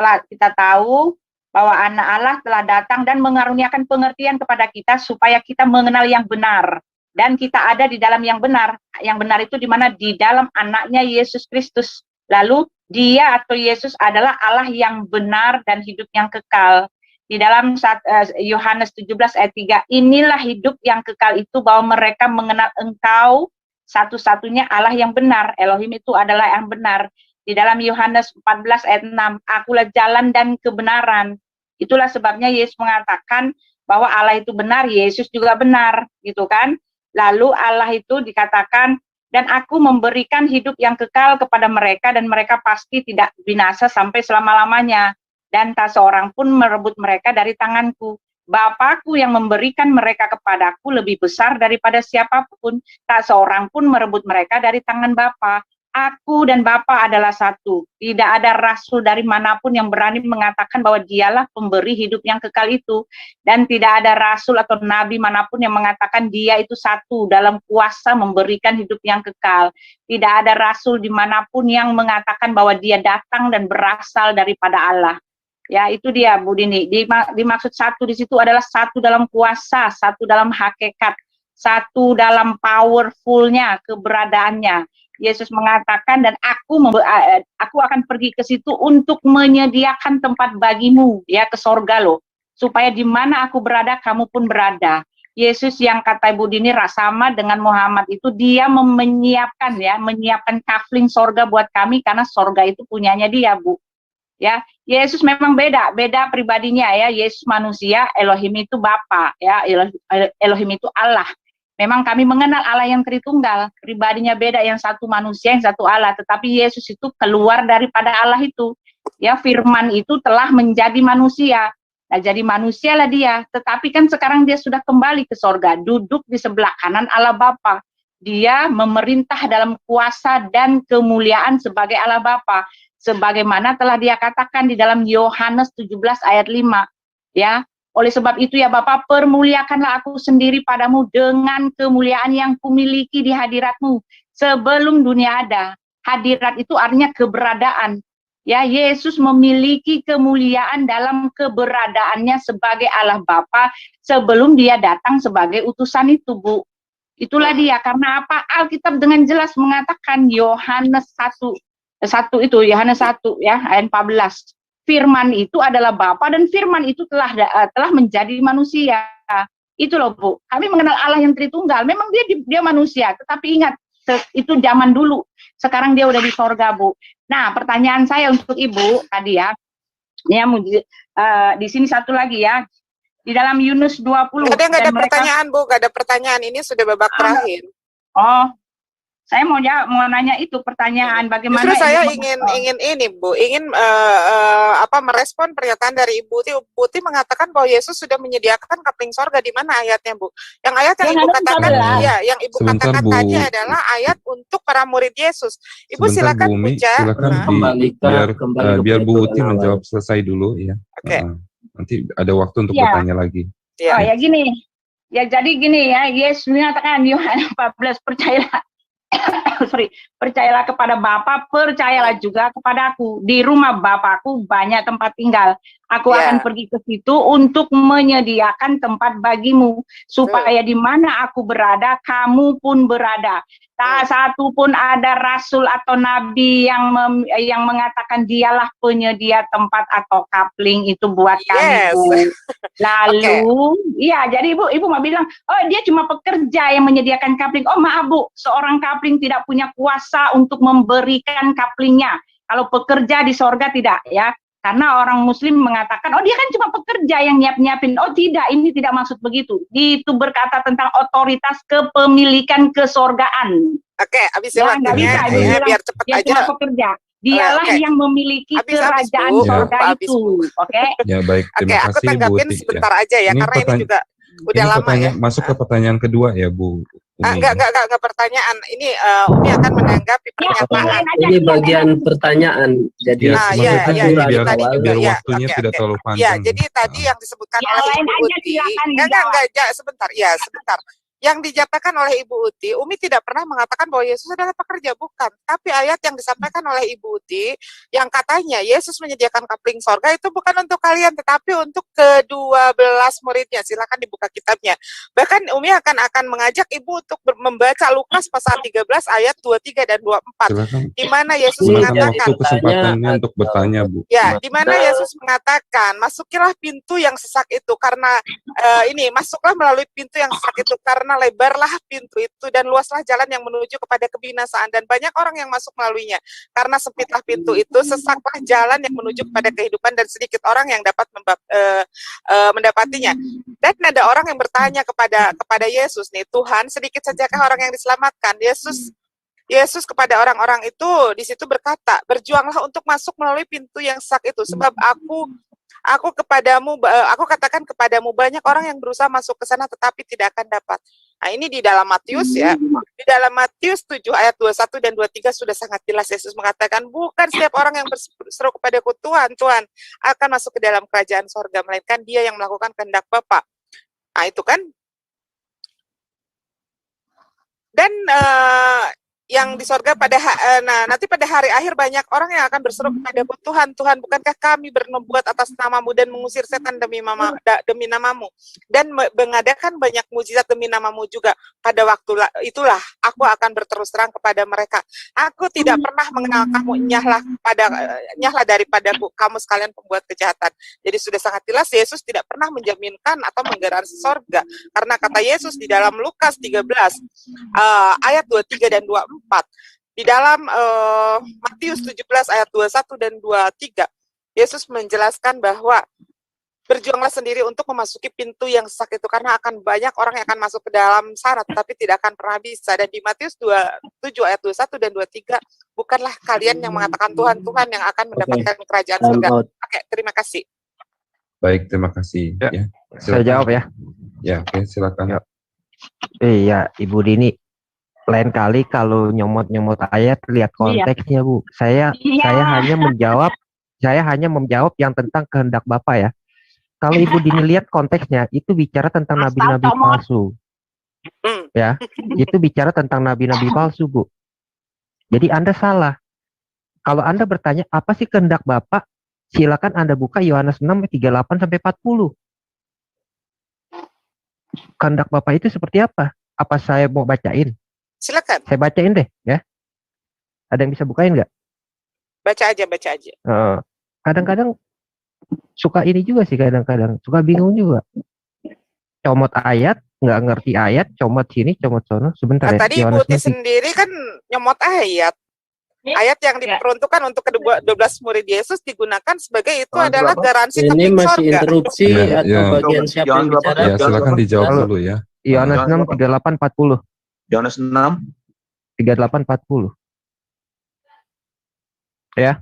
tahu bahwa anak Allah telah datang dan mengaruniakan pengertian kepada kita supaya kita mengenal yang benar dan kita ada di dalam yang benar. Yang benar itu di mana? Di dalam anaknya Yesus Kristus. Lalu dia atau Yesus adalah Allah yang benar dan hidup yang kekal. Di dalam Yohanes 17 ayat 3, inilah hidup yang kekal itu bahwa mereka mengenal Engkau satu-satunya Allah yang benar. Elohim itu adalah yang benar. Di dalam Yohanes 14 ayat 6, akulah jalan dan kebenaran. Itulah sebabnya Yesus mengatakan bahwa Allah itu benar, Yesus juga benar, gitu kan. Lalu Allah itu dikatakan, dan aku memberikan hidup yang kekal kepada mereka, dan mereka pasti tidak binasa sampai selama-lamanya. Dan tak seorang pun merebut mereka dari tanganku. Bapakku yang memberikan mereka kepadaku lebih besar daripada siapapun. Tak seorang pun merebut mereka dari tangan Bapa. Aku dan Bapa adalah satu. Tidak ada rasul dari manapun yang berani mengatakan bahwa dialah pemberi hidup yang kekal itu. Dan tidak ada rasul atau nabi manapun yang mengatakan dia itu satu dalam kuasa memberikan hidup yang kekal. Tidak ada rasul dimanapun yang mengatakan bahwa dia datang dan berasal daripada Allah. Ya, itu dia Bu Dini. Dimaksud satu di situ adalah satu dalam kuasa, satu dalam hakikat, satu dalam powerfulnya, keberadaannya. Yesus mengatakan, dan aku akan pergi ke situ untuk menyediakan tempat bagimu, ya, ke sorga loh, supaya di mana aku berada, kamu pun berada. Yesus yang kata Ibu Dini sama dengan Muhammad itu, dia menyiapkan kafling sorga buat kami, karena sorga itu punyanya dia, Bu. Ya, Yesus memang beda pribadinya ya. Yesus manusia, Elohim itu Bapa, ya, Elohim itu Allah. Memang kami mengenal Allah yang Tritunggal, pribadinya beda, yang satu manusia, yang satu Allah, tetapi Yesus itu keluar daripada Allah itu. Ya, firman itu telah menjadi manusia. Nah, jadi manusialah dia, tetapi kan sekarang dia sudah kembali ke sorga, duduk di sebelah kanan Allah Bapa. Dia memerintah dalam kuasa dan kemuliaan sebagai Allah Bapa. Sebagaimana telah dia katakan di dalam Yohanes 17 ayat 5. Ya, oleh sebab itu ya Bapa, permuliakanlah aku sendiri padamu dengan kemuliaan yang kumiliki di hadiratmu sebelum dunia ada. Hadirat itu artinya keberadaan. Ya, Yesus memiliki kemuliaan dalam keberadaannya sebagai Allah Bapa sebelum dia datang sebagai utusan itu, Bu. Itulah dia, karena apa? Alkitab dengan jelas mengatakan Yohanes 1 itu Yohanes 1 ya ayat 14. Firman itu adalah Bapa dan firman itu telah menjadi manusia. Itu loh Bu. Kami mengenal Allah yang Tritunggal. Memang dia manusia, tetapi ingat itu zaman dulu. Sekarang dia udah di sorga, Bu. Nah, pertanyaan saya untuk Ibu tadi ya. Di sini satu lagi ya. Di dalam Yunus 20. Nggak ada pertanyaan, Bu. Nggak ada pertanyaan. Ini sudah babak terakhir. Oh. Saya mau nanya itu pertanyaan bagaimana. Justru saya ingin ini Bu, ingin merespon pernyataan dari Ibu Uti. Ibu Uti mengatakan bahwa Yesus sudah menyediakan kapling sorga. Di mana ayatnya Bu? Yang ayat yang Ibu katakan, ya, yang Ibu katakan tadi adalah ayat untuk para murid Yesus. Ibu silakan Bu Umi, baca. silakan biar Bu Uti menjawab selesai dulu ya. Oke. Nanti ada waktu untuk bertanya lagi. Oh ya gini, ya jadi gini ya, Yesus mengatakan Yohanes 14, percayalah kepada Bapa, percayalah juga kepadaku. Di rumah Bapakku banyak tempat tinggal. Aku akan pergi ke situ untuk menyediakan tempat bagimu, supaya di mana aku berada, kamu pun berada. Tak satu pun ada rasul atau nabi yang mengatakan dialah penyedia tempat atau kapling itu buat kami, Bu. Lalu, iya, jadi Ibu mau bilang, oh dia cuma pekerja yang menyediakan kapling. Oh maaf Bu, seorang kapling tidak punya kuasa untuk memberikan kaplingnya. Kalau pekerja di sorga tidak ya. Karena orang muslim mengatakan, oh dia kan cuma pekerja yang nyiapin. Oh tidak, ini tidak maksud begitu. Itu berkata tentang otoritas kepemilikan kesorgaan. Oke, habis waktunya biar cepat aja. Dia cuma pekerja. Dialah yang memiliki kerajaan sorga itu. Oke. Ya baik, terima kasih Bu Uti. Aku tanggapin sebentar aja ya, karena ini juga udah lama ya. Masuk ke pertanyaan kedua ya Bu Umi. Enggak pertanyaan. Ini Umi akan menanggapi pernyataan. Ini bagian pertanyaan. Jadi biar waktunya tidak terlalu panjang. Ya, jadi tadi yang disebutkan oleh Ibu Uti. Enggak, sebentar. Yang dinyatakan oleh Ibu Uti, Umi tidak pernah mengatakan bahwa Yesus adalah pekerja, bukan. Tapi ayat yang disampaikan oleh Ibu Uti, yang katanya Yesus menyediakan kapling sorga itu bukan untuk kalian, tetapi untuk ke-12 muridnya. Silakan dibuka kitabnya. Bahkan Umi akan mengajak Ibu untuk membaca Lukas pasal 13 ayat 23 dan 24. Silakan. Di mana Yesus mengatakan, waktu kesempatannya untuk bertanya Bu. Ya, di mana Yesus mengatakan, masukilah pintu yang sesak itu karena masuklah melalui pintu yang sesak itu karena lebarlah pintu itu dan luaslah jalan yang menuju kepada kebinasaan dan banyak orang yang masuk melaluinya. Karena sempitlah pintu itu, sesaklah jalan yang menuju kepada kehidupan dan sedikit orang yang dapat mendapatinya. Dan ada orang yang bertanya kepada Yesus nih, Tuhan, sedikit sajakah orang yang diselamatkan? Yesus kepada orang-orang itu di situ berkata, berjuanglah untuk masuk melalui pintu yang sesak itu, sebab aku katakan kepadamu banyak orang yang berusaha masuk ke sana tetapi tidak akan dapat. Nah, ini di dalam Matius ya. Di dalam Matius 7 ayat 21 dan 23 sudah sangat jelas Yesus mengatakan, bukan setiap orang yang berseru kepadaku Tuhan, Tuhan akan masuk ke dalam kerajaan sorga, melainkan dia yang melakukan kehendak Bapa. Nah, itu kan. Dan yang di sorga nanti pada hari akhir banyak orang yang akan berseru kepadaku, Tuhan, Tuhan, bukankah kami bernubuat atas namamu dan mengusir setan demi namamu dan mengadakan banyak mujizat demi namamu juga. Pada waktu itulah aku akan berterus terang kepada mereka, aku tidak pernah mengenal kamu, nyahlah daripadaku kamu sekalian pembuat kejahatan. Jadi sudah sangat jelas Yesus tidak pernah menjaminkan atau menggaransi sorga, karena kata Yesus di dalam Lukas 13 ayat 23 dan 24, di dalam Matius 17 ayat 21 dan 23, Yesus menjelaskan bahwa berjuanglah sendiri untuk memasuki pintu yang sesak itu, karena akan banyak orang yang akan masuk ke dalam sana tetapi tidak akan pernah bisa. Dan di Matius 27 ayat 21 dan 23, bukanlah kalian yang mengatakan Tuhan, Tuhan yang akan mendapatkan kerajaan surga. Oke, terima kasih. Baik, terima kasih. Ya, saya jawab ya. Ya, oke, silakan. Iya, Ibu Dini. Lain kali kalau nyomot ayat lihat konteksnya Bu. Saya hanya menjawab yang tentang kehendak Bapak ya. Kalau Ibu Dini lihat konteksnya itu bicara tentang nabi-nabi palsu. Ya, itu bicara tentang nabi-nabi palsu Bu. Jadi Anda salah. Kalau Anda bertanya apa sih kehendak Bapak, silakan Anda buka Yohanes 6 38 sampai 40. Kehendak Bapak itu seperti apa? Apa saya mau bacain? Silakan. Saya bacain deh ya. Ada yang bisa bukain nggak? Baca aja. Kadang-kadang suka ini juga sih, kadang-kadang suka bingung juga. Comot ayat, nggak ngerti ayat, comot sini, comot sono. Sebentar ya. Tadi Ibu Uti sendiri kan nyomot ayat. Ayat yang diperuntukkan untuk kedua 12 murid Yesus digunakan sebagai itu adalah garansi ini masih sorga. Interupsi atau bagian siapa yang bicara? Ya, silakan dijawab dulu ya. Yohanes 6 38 40. Yohanes 6 38 40. Ya.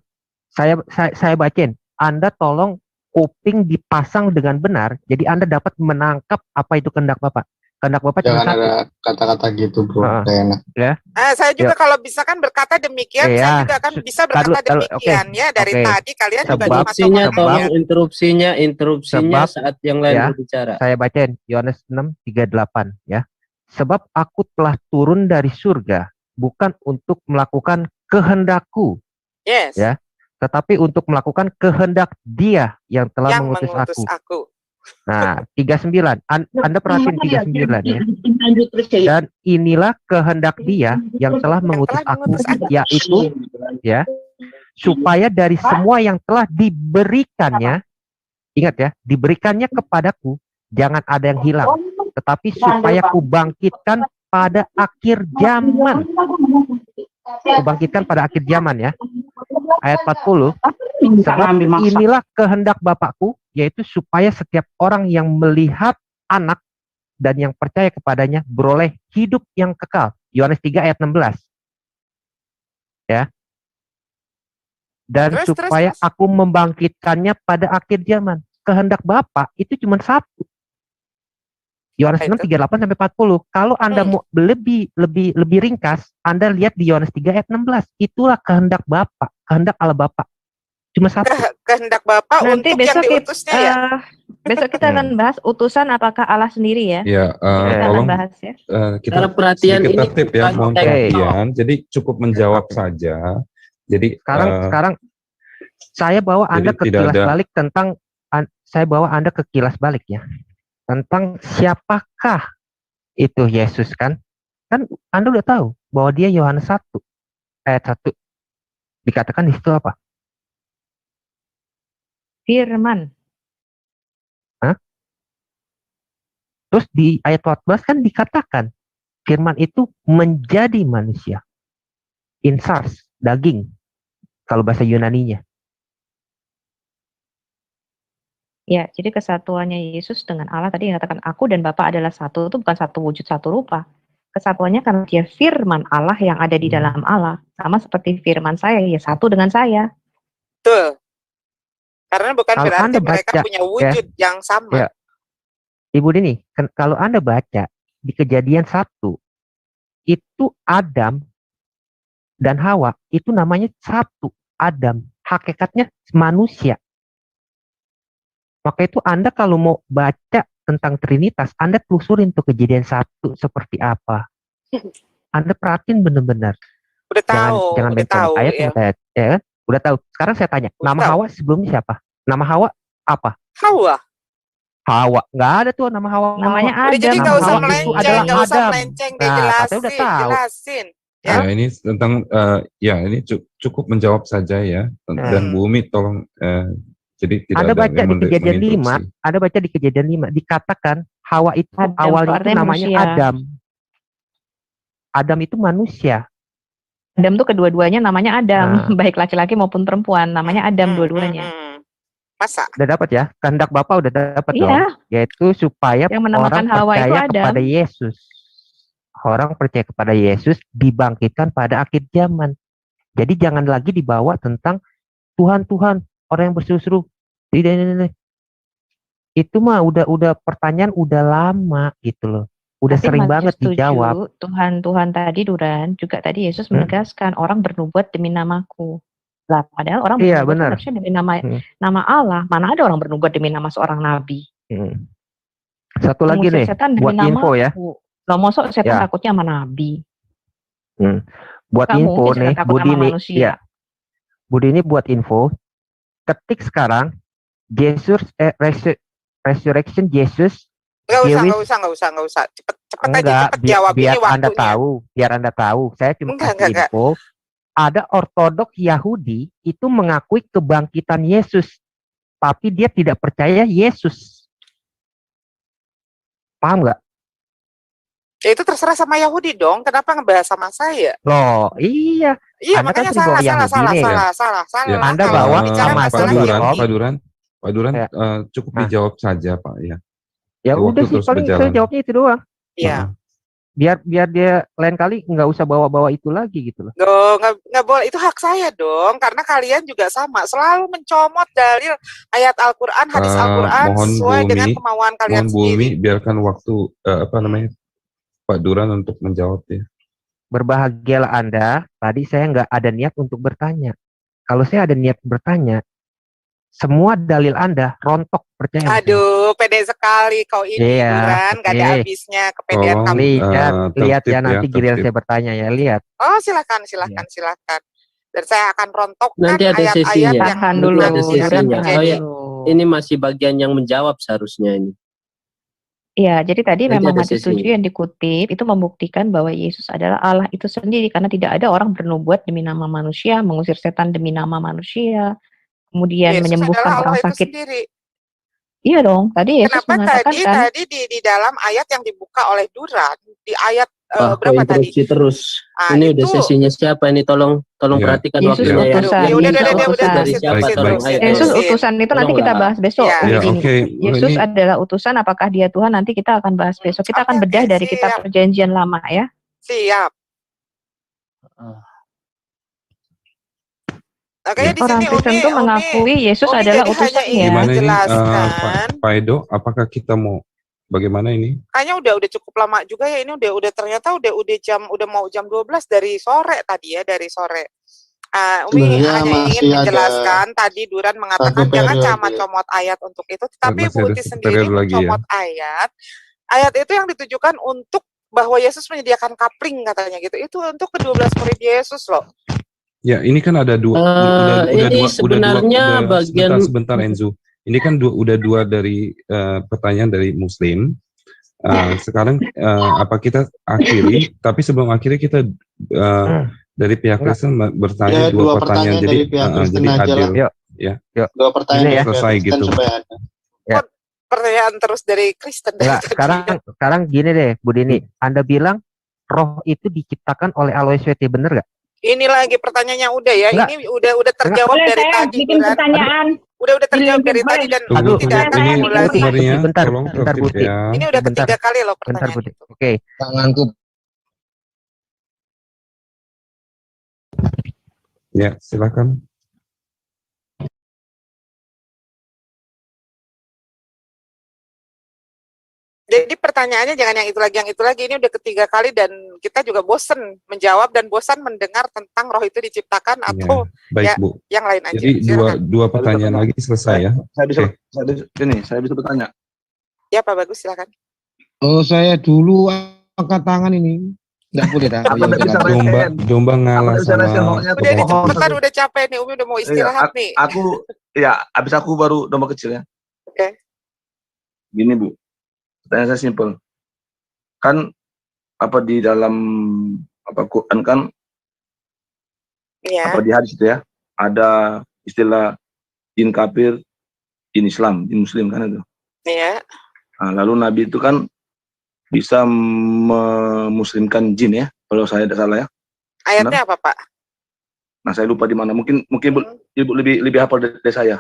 Saya bacain. Anda tolong kuping dipasang dengan benar, jadi Anda dapat menangkap apa itu kehendak Bapak. Kehendak Bapak cuma Jangan satu. ada kata-kata gitu, bro. Gak enak. Ya. Saya juga Ya. kalau bisa kan berkata demikian, Iya. saya juga akan bisa berkata demikian ya. Dari Oke. tadi kalian juga cuma Interupsinya, ngomong tolong demikian. interupsinya Sebab, saat yang lain ya, berbicara. Saya bacain Yohanes 6:38 ya. Sebab aku telah turun dari surga bukan untuk melakukan kehendakku, Yes. ya, tetapi untuk melakukan kehendak Dia yang telah Yang mengutus aku. Nah, 39. Anda perhatiin 39 ya. Dan inilah kehendak Dia yang telah mengutus aku, yaitu ya, supaya dari semua yang telah diberikannya, ingat ya, diberikannya kepadaku, jangan ada yang hilang, tetapi supaya kubangkitkan pada akhir zaman. Kubangkitkan pada akhir zaman ya. Ayat 40. Sebab inilah kehendak Bapakku, yaitu supaya setiap orang yang melihat anak dan yang percaya kepadanya beroleh hidup yang kekal. Yohanes 3 ayat 16. Ya. Dan supaya aku membangkitkannya pada akhir zaman. Kehendak Bapa itu cuma satu. Yohanes 6 38 sampai 40. Kalau Anda mau lebih ringkas, Anda lihat di Yohanes 3 ayat 16. Itulah kehendak Bapa, kehendak Allah Bapa. Cuma satu. Kehendak Bapa Nanti untuk besok yang diutusnya ya. Besok kita akan bahas utusan apakah Allah sendiri ya. Ya, kita akan tolong bahas ya. kita perhatian sedikit ini tertib ya, mohon perhatian. Jadi cukup menjawab saja. Jadi sekarang saya bawa Anda ke kilas balik tentang ke kilas balik ya. Tentang siapakah itu Yesus kan? Kan Anda udah tahu bahwa dia Yohanes 1 ayat 1. Dikatakan di situ apa? Firman. Hah? Terus di ayat 14 kan dikatakan firman itu menjadi manusia. Insars, daging. Kalau bahasa Yunaninya. Ya, jadi kesatuannya Yesus dengan Allah tadi yang katakan aku dan Bapa adalah satu, itu bukan satu wujud satu rupa. Kesatuannya karena dia firman Allah yang ada di dalam Allah. Sama seperti firman saya, ya satu dengan saya. Betul. Karena bukan Kalau berarti Anda mereka baca, punya wujud yang sama. Ya. Ibu Dini, kalau Anda baca di Kejadian 1, itu Adam dan Hawa, itu namanya satu. Adam, hakikatnya manusia. Maka itu Anda kalau mau baca tentang Trinitas, Anda telusurin tuh Kejadian 1 seperti apa. Anda perhatiin benar-benar. Udah tahu, jangan udah tahu ayat, ya. Ya kan? Udah tahu. Sekarang saya tanya, nama Hawa sebelumnya siapa? Nama Hawa apa? Hawa. Nggak ada tuh nama Hawa. Namanya Adam. Udah, jadi nggak usah melenceng, dijelasin. udah tahu. Dijelasin. Ya, ini tentang ini cukup menjawab saja ya. Dan Bu Umi tolong jadi tidak Anda ada baca di Kejadian 5, Anda baca di Kejadian 5 dikatakan Hawa itu Adam, awalnya itu namanya manusia. Adam. Adam itu manusia. Adam tuh kedua-duanya namanya Adam, baik laki-laki maupun perempuan, namanya Adam dua-duanya. Masa? Udah dapat ya? Kehendak Bapa udah dapat dong. Yaitu supaya yang orang Hawa percaya itu kepada Yesus. Orang percaya kepada Yesus dibangkitkan pada akhir zaman. Jadi jangan lagi dibawa tentang Tuhan, orang yang berseru-seru. Tidak. Itu mah udah pertanyaan udah lama gitu loh. Udah tapi sering banget dijawab. Tuhan tadi Duran juga tadi Yesus menegaskan orang bernubuat demi namaku. Lah padahal orang bernubuat harusnya demi nama Allah. Mana ada orang bernubuat demi nama seorang nabi? Satu lagi nih buat info ya. Loh mosok setan takutnya sama nabi. Buat info nih Bu Dini. Ya. Bu Dini buat info. Ketik sekarang Jesus resurrection Jesus. Nggak usah. Cepet aja jawab biar ini waktunya. Biar Anda tahu. Saya cuma kasih info. Ada ortodok Yahudi itu mengakui kebangkitan Yesus, tapi dia tidak percaya Yesus. Paham nggak? Ya itu terserah sama Yahudi dong. Kenapa ngebahas sama saya? Loh, iya. Iya, Anda makanya kan salah. Ya, Anda bawa sama Pak Duran, cukup dijawab saja Pak ya. Ya udah sih, paling saya jawabnya itu doang. Iya. biar dia lain kali nggak usah bawa-bawa itu lagi gitu loh. Nggak boleh, itu hak saya dong, karena kalian juga sama, selalu mencomot dalil ayat Al-Quran, hadis Al-Quran Mohon sesuai Bu dengan Umi, kemauan mohon kalian Bu Umi sendiri. biarkan waktu apa namanya Pak Duran untuk menjawab ya. Berbahagialah Anda, tadi saya nggak ada niat untuk bertanya. Kalau saya ada niat bertanya, semua dalil Anda rontok, percaya nggak saya? Aduh, pede sekali kau ini, Iya, Duran, nggak ada oke. habisnya kepedean Tolong kamu. Lihat tertib ya nanti giliran tertib. saya bertanya ya, lihat. Oh, silakan. Dan saya akan rontokkan Nanti ada ayat-ayat sesinya. yang Tahan Nanti dulu, ada nanti akan sesinya. Duran tahan terjadi. Oh ya, dulu. ini masih bagian yang menjawab seharusnya ini. Iya, jadi tadi Nanti memang ada hadis 7 sesinya. yang dikutip itu membuktikan bahwa Yesus adalah Allah itu sendiri karena tidak ada orang bernubuat demi nama manusia, mengusir setan demi nama manusia, kemudian Yesus menyembuhkan adalah orang Allah itu sakit. sendiri. Iya dong, tadi Yesus Kenapa mengatakan kan, tadi di dalam ayat yang dibuka oleh Duran, di ayat Wah, kok berapa tadi? interupsi terus. Ah, Ini udah itu sesinya siapa ini? Tolong Ya, perhatikan Yesus waktunya ya. utusan, Aduh, Yesus Minta waktu utusan. dari siapa? Baik, Tolong, baik. ayo. Yesus utusan itu nanti kita Tolonglah. bahas besok. Ya. Ya, Begini. oke. Yesus Ini adalah utusan, apakah dia Tuhan? Nanti kita akan bahas besok. Kita akan bedah dari kitab siap. Perjanjian Lama ya. Siap. Oke, di Orang sini Kristen tuh mengakui Yesus Umi adalah jadi hanya utusan ingin ya. gimana ini menjelaskan. Pak Edo, apakah kita mau bagaimana ini? Kayaknya udah cukup lama juga ya, ini udah ternyata udah mau jam 12 dari sore tadi ya, dari sore. Umi Sebenarnya hanya ingin masih ada menjelaskan tadi Duran mengatakan satu jangan periode. comot ayat untuk itu, tetapi Masih Bu ada Uti satu sendiri periode lagi ya. mencomot ayat itu yang ditujukan untuk bahwa Yesus menyediakan kapling katanya gitu. Itu untuk ke-12 murid Yesus loh. Ya, ini kan ada dua, ini sebenarnya bagian sebentar Enzo. Ini kan udah dua dari pertanyaan dari Muslim. Sekarang apa kita akhiri? Tapi sebelum akhiri kita dari pihak Kristen bertanya Ya, dua pertanyaan. dari pihak Kristen Jadi aja adil. lah. Ya. Dua pertanyaan Ini ya. dari pihak Selesai Kristen gitu. supaya ada. Ya. Pertanyaan terus dari Kristen. Enggak, sekarang gini deh, Bu Dini. Anda bilang roh itu diciptakan oleh Alois Weti, bener gak? Ini lagi pertanyaannya udah ya. Enggak. Ini udah terjawab Boleh dari saya tadi. bikin Duran. pertanyaan? Udah terjawab dari Boleh. tadi dan Tunggu, tidak ada ini ulangi. sebenarnya Bentar, tolong bentar, tertib Putih. ya. Ini udah Bentar. ketiga kali loh Bentar, pertanyaan Putih. itu. Oke. Tanganku. Ya, silakan. Jadi pertanyaannya jangan yang itu lagi. Ini udah ketiga kali dan kita juga bosen menjawab dan bosan mendengar tentang roh itu diciptakan atau Baik, ya, Bu. yang lain aja. Jadi Silakan. dua pertanyaan lagi selesai ya. Saya bisa bertanya. Ya Pak Bagus, silakan. Oh, saya dulu angkat tangan ini. Enggak boleh dah. Domba ngalah sama Udah ini cepetan, udah capek nih, Umi udah mau istirahat nih. Abis aku baru domba kecil ya. Oke. Gini Bu, pertanyaan saya simpel. Kan di dalam Quran kan Iya. di hadis itu ya, ada istilah jin kafir, jin Islam, jin Muslim kan itu. Iya. Nah, lalu Nabi itu kan bisa memuslimkan jin ya, kalau saya tidak salah ya. Ayatnya apa Pak? Nah, saya lupa di mana. Mungkin Ibu lebih hafal dari saya.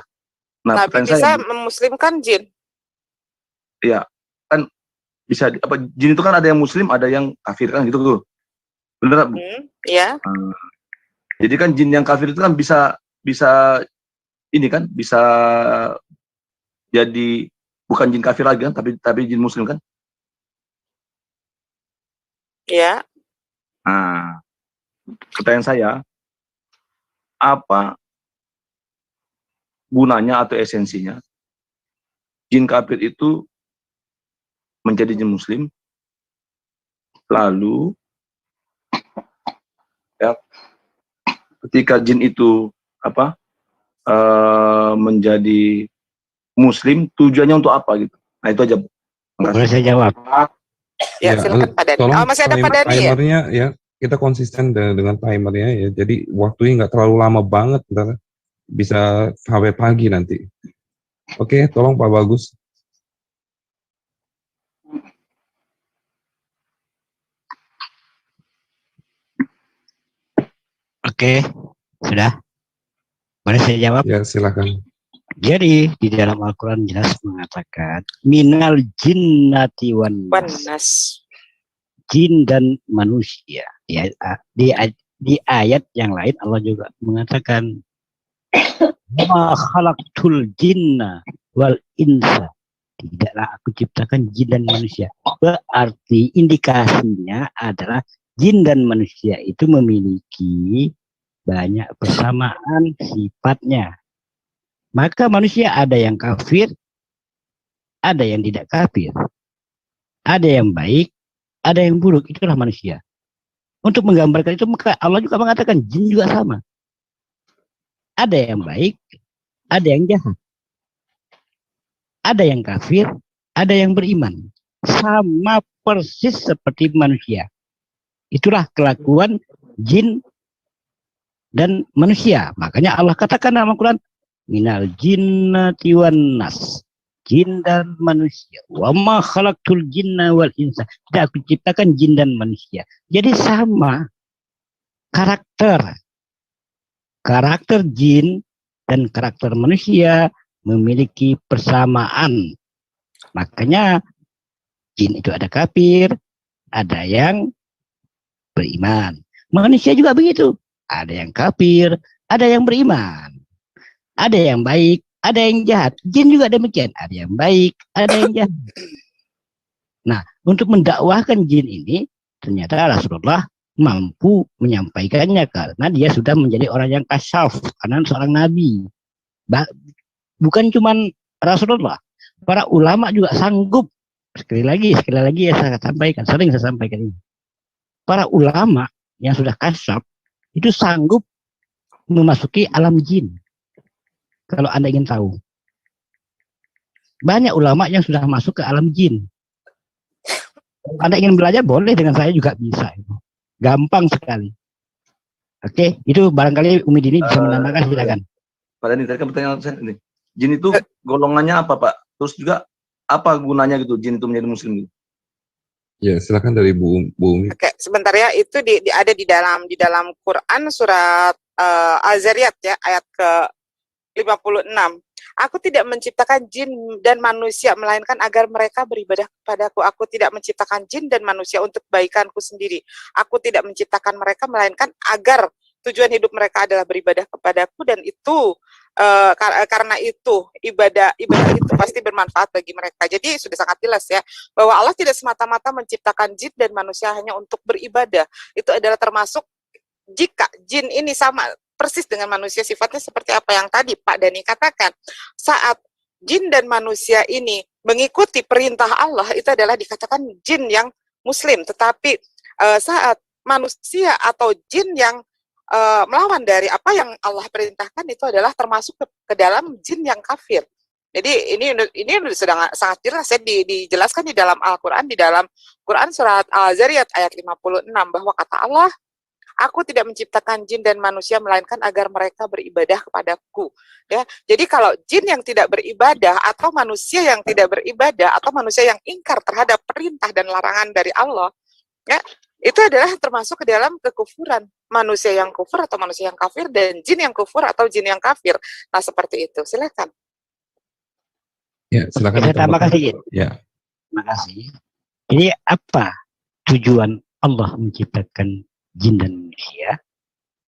Nah, Nabi bisa memuslimkan jin. Iya, kan bisa jin itu kan ada yang muslim, ada yang kafir kan gitu tuh. Benar Bu? Iya. Jadi kan jin yang kafir itu kan bisa ini kan bisa jadi bukan jin kafir lagi kan, tapi jin muslim kan? Iya. Nah, pertanyaan saya, apa gunanya atau esensinya jin kafir itu menjadi jin muslim, lalu ya ketika jin itu menjadi muslim, tujuannya untuk apa gitu? Nah itu aja Bu. Boleh saya jawab? Ya, silakan Pak Dani. Tolong Masih ada Pak Dani ya? timernya ya, kita konsisten dengan timernya ya. Jadi waktunya nggak terlalu lama banget, ntar bisa sampai pagi nanti. Oke, tolong Pak Bagus. Oke, sudah. Boleh saya jawab? Ya, silakan. Jadi di dalam Al-Quran jelas mengatakan minal jinnati wan nas. jin dan manusia. Ya, di ayat yang lain Allah juga mengatakan ma khalaqtul jinna wal insa. Tidaklah aku ciptakan jin dan manusia. Berarti indikasinya adalah jin dan manusia itu memiliki banyak persamaan sifatnya. Maka manusia ada yang kafir, ada yang tidak kafir. Ada yang baik, ada yang buruk. Itulah manusia. Untuk menggambarkan itu, maka Allah juga mengatakan jin juga sama. Ada yang baik, ada yang jahat. Ada yang kafir, ada yang beriman. Sama persis seperti manusia. Itulah kelakuan jin dan manusia. Makanya Allah katakan dalam Al-Quran, minal jinnati wan nas. Jin dan manusia. Wa ma khalaqtul jinna wal insa. Tidak aku ciptakan jin dan manusia. Jadi sama karakter. Karakter jin dan karakter manusia memiliki persamaan. Makanya jin itu ada kafir, ada yang beriman. Manusia juga begitu. Ada yang kafir, ada yang beriman. Ada yang baik, ada yang jahat. Jin juga demikian. Ada yang baik, ada yang jahat. Nah, untuk mendakwahkan jin ini, ternyata Rasulullah mampu menyampaikannya karena dia sudah menjadi orang yang kasyaf, karena seorang nabi. Bukan cuma Rasulullah, para ulama juga sanggup. Sekali lagi ya saya sampaikan, sering saya sampaikan ini. Para ulama yang sudah kasyaf itu sanggup memasuki alam jin. Kalau Anda ingin tahu, banyak ulama yang sudah masuk ke alam jin. Kalau Anda ingin belajar, boleh dengan saya juga bisa. Gampang sekali. Oke, itu barangkali Umi Dini bisa menambahkan, silakan. Pak Dani, tadi kan pertanyaan saya ini. Jin itu golongannya apa, Pak? Terus juga apa gunanya gitu jin itu menjadi muslim gitu? Ya, silakan dari Bu Umi. Oke, sebentar ya, itu ada di dalam Quran surat Az-Zariyat ya, ayat ke-56. Aku tidak menciptakan jin dan manusia melainkan agar mereka beribadah kepadaku. Aku tidak menciptakan jin dan manusia untuk kebaikanku sendiri. Aku tidak menciptakan mereka melainkan agar tujuan hidup mereka adalah beribadah kepadaku, dan itu karena itu ibadah itu pasti bermanfaat bagi mereka. Jadi sudah sangat jelas ya bahwa Allah tidak semata-mata menciptakan jin dan manusia hanya untuk beribadah. Itu adalah termasuk jika jin ini sama persis dengan manusia, sifatnya seperti apa yang tadi Pak Dani katakan. Saat jin dan manusia ini mengikuti perintah Allah, itu adalah dikatakan jin yang muslim. Tetapi saat manusia atau jin yang melawan dari apa yang Allah perintahkan, itu adalah termasuk ke dalam jin yang kafir. Jadi ini sudah sangat jelas ya dijelaskan di dalam Al-Quran, di dalam Quran surat Al-Zariyat ayat 56, bahwa kata Allah, aku tidak menciptakan jin dan manusia melainkan agar mereka beribadah kepadaku. Ya, jadi kalau jin yang tidak beribadah atau manusia yang tidak beribadah atau manusia yang ingkar terhadap perintah dan larangan dari Allah, ya, itu adalah termasuk ke dalam kekufuran. Manusia yang kufur atau manusia yang kafir, dan jin yang kufur atau jin yang kafir. Nah, seperti itu. Silakan. Ya, silakan. Terima kasih. Ya. Terima kasih. Jadi apa tujuan Allah menciptakan jin dan manusia?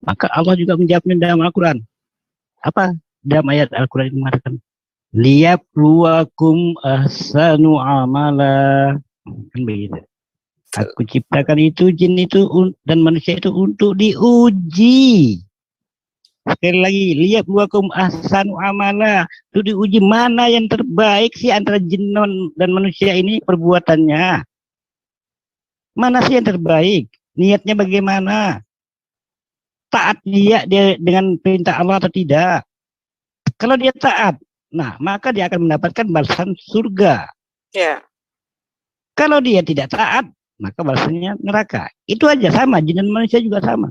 Maka Allah juga menjawabnya dalam Al-Quran. Apa dalam ayat Al-Quran itu mengatakan, liyabluwakum ahsanu amala. Kan begitu. Aku ciptakan itu jin itu dan manusia itu untuk diuji. Sekali lagi, liyabluwakum ahsanu amala. Itu diuji mana yang terbaik sih antara jin dan manusia ini perbuatannya. Mana sih yang terbaik? Niatnya bagaimana? Taat dia dengan perintah Allah atau tidak? Kalau dia taat, nah maka dia akan mendapatkan balasan surga. Ya. Kalau dia tidak taat, maka balasannya neraka. Itu aja, sama. Jin dan manusia juga sama.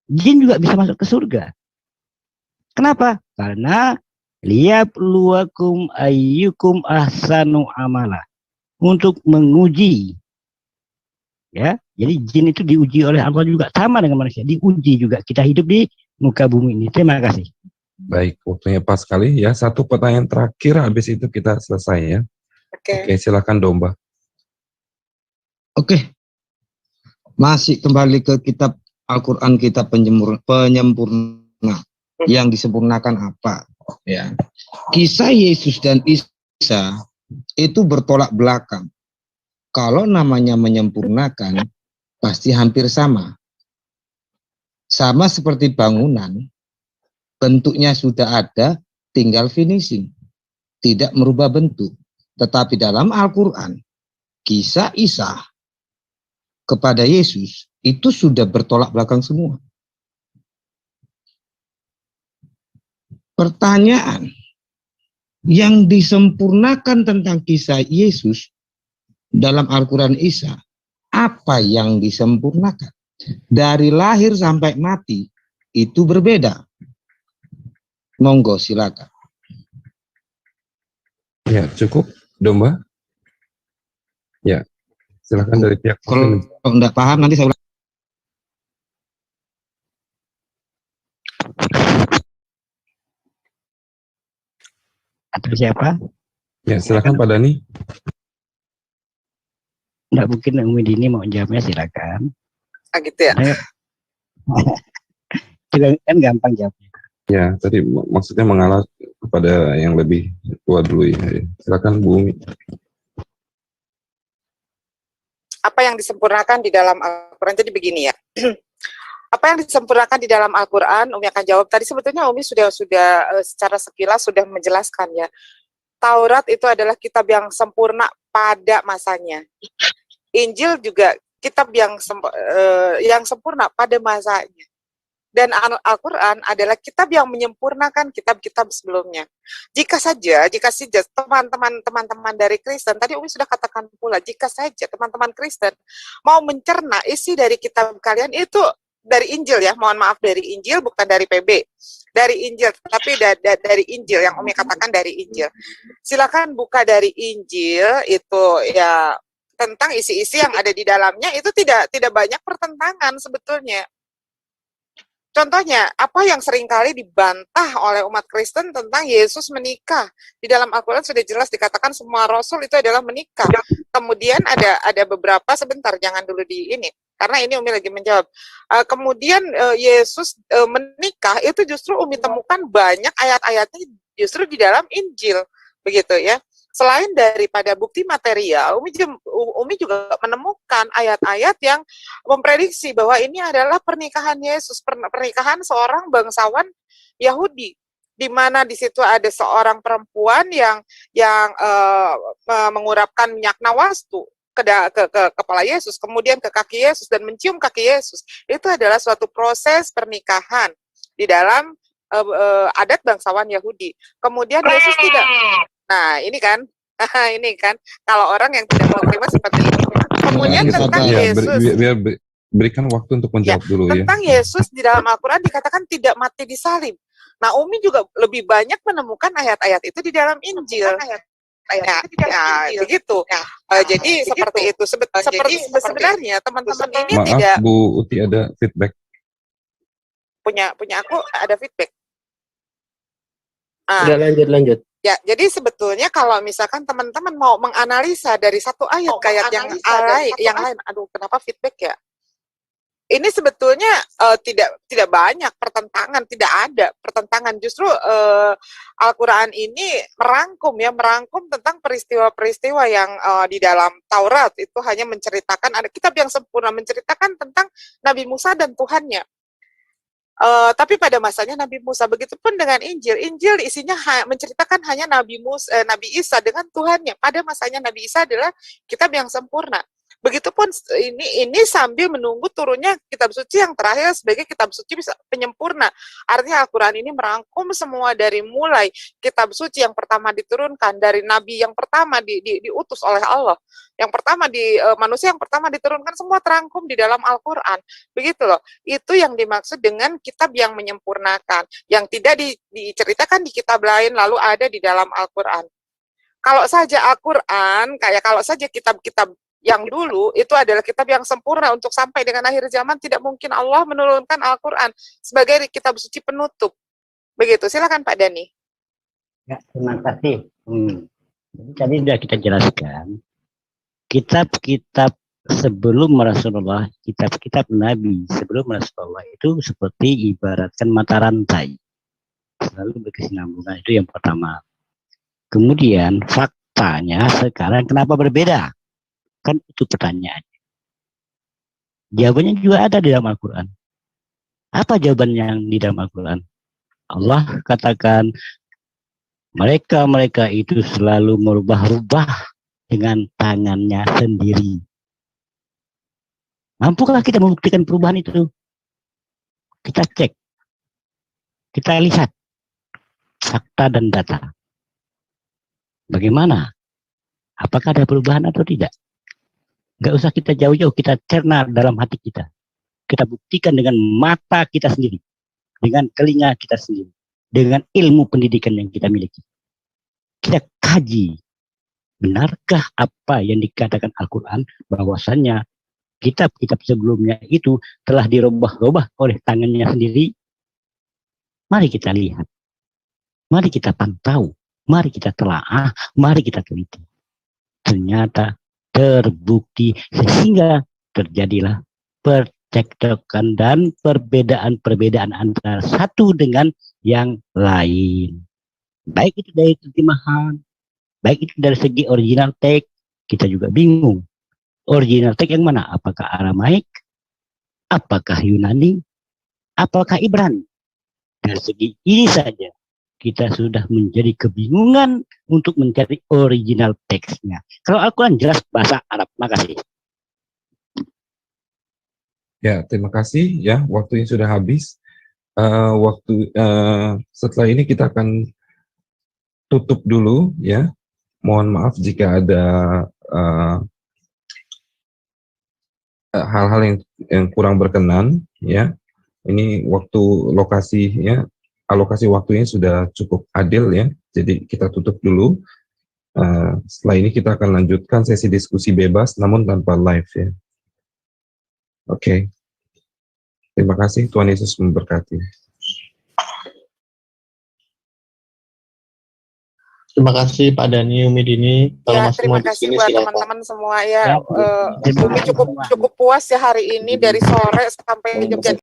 Jin juga bisa masuk ke surga. Kenapa? Karena liyabluwakum ayyukum ahsanu amala. Untuk menguji. Ya, jadi jin itu diuji oleh Allah juga, sama dengan manusia. Diuji juga. Kita hidup di muka bumi ini. Terima kasih. Baik, waktunya pas sekali ya. Satu pertanyaan terakhir, habis itu kita selesai ya. Oke, silakan Domba. Oke, Masih kembali ke kitab Al-Quran, kitab penyempurna. Yang disempurnakan apa? Ya. Kisah Yesus dan Isa itu bertolak belakang. Kalau namanya menyempurnakan, pasti hampir sama. Sama seperti bangunan, bentuknya sudah ada, tinggal finishing. Tidak merubah bentuk. Tetapi dalam Al-Quran, kisah Isa kepada Yesus itu sudah bertolak belakang semua. Pertanyaan, yang disempurnakan tentang kisah Yesus dalam Al-Quran Isa, apa yang disempurnakan? Dari lahir sampai mati, itu berbeda. Monggo, silakan. Ya, cukup, Domba. Ya, silakan dari pihak. Kalau enggak paham, nanti saya ulang. Atau siapa? Ya, silakan Pak Dhani. Enggak mungkin Umi Dini mau jawabnya, silakan. Gitu ya. Juga kan gampang jawabnya. Ya, tadi maksudnya mengalah kepada yang lebih tua dulu ya. Silakan Bu Umi. Apa yang disempurnakan di dalam Al-Quran? Jadi begini ya. Apa yang disempurnakan di dalam Al-Quran, Umi akan jawab. Tadi sebetulnya Umi sudah secara sekilas sudah menjelaskan ya. Taurat itu adalah kitab yang sempurna pada masanya. Injil juga kitab yang sempurna pada masanya. Dan Al-Quran adalah kitab yang menyempurnakan kitab-kitab sebelumnya. Jika saja teman-teman dari Kristen, tadi Umi sudah katakan pula, jika saja teman-teman Kristen mau mencerna isi dari kitab kalian itu dari Injil ya, mohon maaf dari Injil, bukan dari PB. Dari Injil, tapi dari Injil, yang Umi katakan dari Injil. Silakan buka dari Injil, itu ya tentang isi-isi yang ada di dalamnya, itu tidak banyak pertentangan sebetulnya. Contohnya, apa yang seringkali dibantah oleh umat Kristen tentang Yesus menikah. Di dalam Al-Quran sudah jelas dikatakan semua Rasul itu adalah menikah. Kemudian ada beberapa, sebentar, jangan dulu di ini. Karena ini Umi lagi menjawab. Kemudian Yesus menikah, itu justru Umi temukan banyak ayat-ayatnya justru di dalam Injil. Begitu ya. Selain daripada bukti material, Umi juga menemukan ayat-ayat yang memprediksi bahwa ini adalah pernikahan Yesus, pernikahan seorang bangsawan Yahudi, di mana di situ ada seorang perempuan yang mengurapkan minyak nawastu ke kepala Yesus, kemudian ke kaki Yesus dan mencium kaki Yesus. Itu adalah suatu proses pernikahan di dalam adat bangsawan Yahudi. Kemudian Yesus tidak. Nah, ini kan, kalau orang yang tidak menerima seperti ini. Kemudian tentang Yesus. Biar berikan waktu untuk menjawab dulu ya. Tentang Yesus di dalam Al-Quran dikatakan tidak mati di salib. Nah, Umi juga lebih banyak menemukan ayat-ayat itu di dalam Injil. Begitu. Jadi seperti itu. Sebenarnya teman-teman ini tidak. Maaf, Bu Uti ada feedback. Punya aku ada feedback. Udah lanjut. Ya, jadi sebetulnya kalau misalkan teman-teman mau menganalisa dari satu ayat ke ayat yang lain, aduh kenapa feedback ya? Ini sebetulnya tidak banyak pertentangan, tidak ada pertentangan. Justru Al-Quran ini merangkum tentang peristiwa-peristiwa yang di dalam Taurat itu hanya menceritakan, ada kitab yang sempurna menceritakan tentang Nabi Musa dan Tuhannya. Tapi pada masanya Nabi Musa, begitupun dengan Injil. Injil isinya menceritakan hanya Nabi Isa dengan Tuhannya. Pada masanya Nabi Isa adalah kitab yang sempurna. Begitupun ini sambil menunggu turunnya kitab suci yang terakhir sebagai kitab suci penyempurna. Artinya Al-Quran ini merangkum semua dari mulai kitab suci yang pertama diturunkan, dari Nabi yang pertama diutus oleh Allah. Yang pertama manusia yang pertama diturunkan, semua terangkum di dalam Al-Quran. Begitu loh. Itu yang dimaksud dengan kitab yang menyempurnakan, yang tidak diceritakan di kitab lain lalu ada di dalam Al-Quran. Kalau saja Al-Quran, kalau saja kitab-kitab yang dulu itu adalah kitab yang sempurna untuk sampai dengan akhir zaman, tidak mungkin Allah menurunkan Al-Quran sebagai kitab suci penutup. Begitu. Silakan Pak Dhani. Ya, terima kasih. Jadi tadi sudah kita jelaskan, kitab-kitab sebelum Rasulullah, kitab-kitab Nabi sebelum Rasulullah itu seperti ibaratkan mata rantai, selalu berkesinambungan. Itu yang pertama. Kemudian faktanya sekarang kenapa berbeda? Kan itu pertanyaannya. Jawabannya juga ada di dalam Al-Quran. Apa jawaban yang di dalam Al-Quran? Allah katakan mereka itu selalu merubah-rubah dengan tangannya sendiri. Mampukah kita membuktikan perubahan itu? Kita cek. Kita lihat fakta dan data. Bagaimana? Apakah ada perubahan atau tidak? Nggak usah kita jauh-jauh, kita cerna dalam hati kita. Kita buktikan dengan mata kita sendiri. Dengan telinga kita sendiri. Dengan ilmu pendidikan yang kita miliki. Kita kaji. Benarkah apa yang dikatakan Al-Quran bahwasannya kitab-kitab sebelumnya itu telah dirubah-rubah oleh tangannya sendiri? Mari kita lihat. Mari kita pantau. Mari kita telaah. Mari kita teliti. Ternyata terbukti sehingga terjadilah percekcokan dan perbedaan-perbedaan antara satu dengan yang lain. Baik itu dari terjemahan, baik itu dari segi original text, kita juga bingung. Original text yang mana? Apakah Aramaik? Apakah Yunani? Apakah Ibrani? Dari segi ini saja kita sudah menjadi kebingungan untuk mencari original teksnya. Kalau Al-Quran jelas bahasa Arab. Makasih. Ya, terima kasih ya. Waktunya sudah habis. Setelah ini kita akan tutup dulu ya. Mohon maaf jika ada hal-hal yang kurang berkenan ya. Ini waktu lokasi ya, alokasi waktunya sudah cukup adil ya. Jadi kita tutup dulu. Setelah ini kita akan lanjutkan sesi diskusi bebas namun tanpa live ya. Oke. Terima kasih, Tuhan Yesus memberkati. Terima kasih Pak Dani, Umi Dini. Kalau Ya, masih mau terima di kasih sini buat silakan. teman-teman semua ya. Umi cukup puas ya hari ini dari sore sampai jam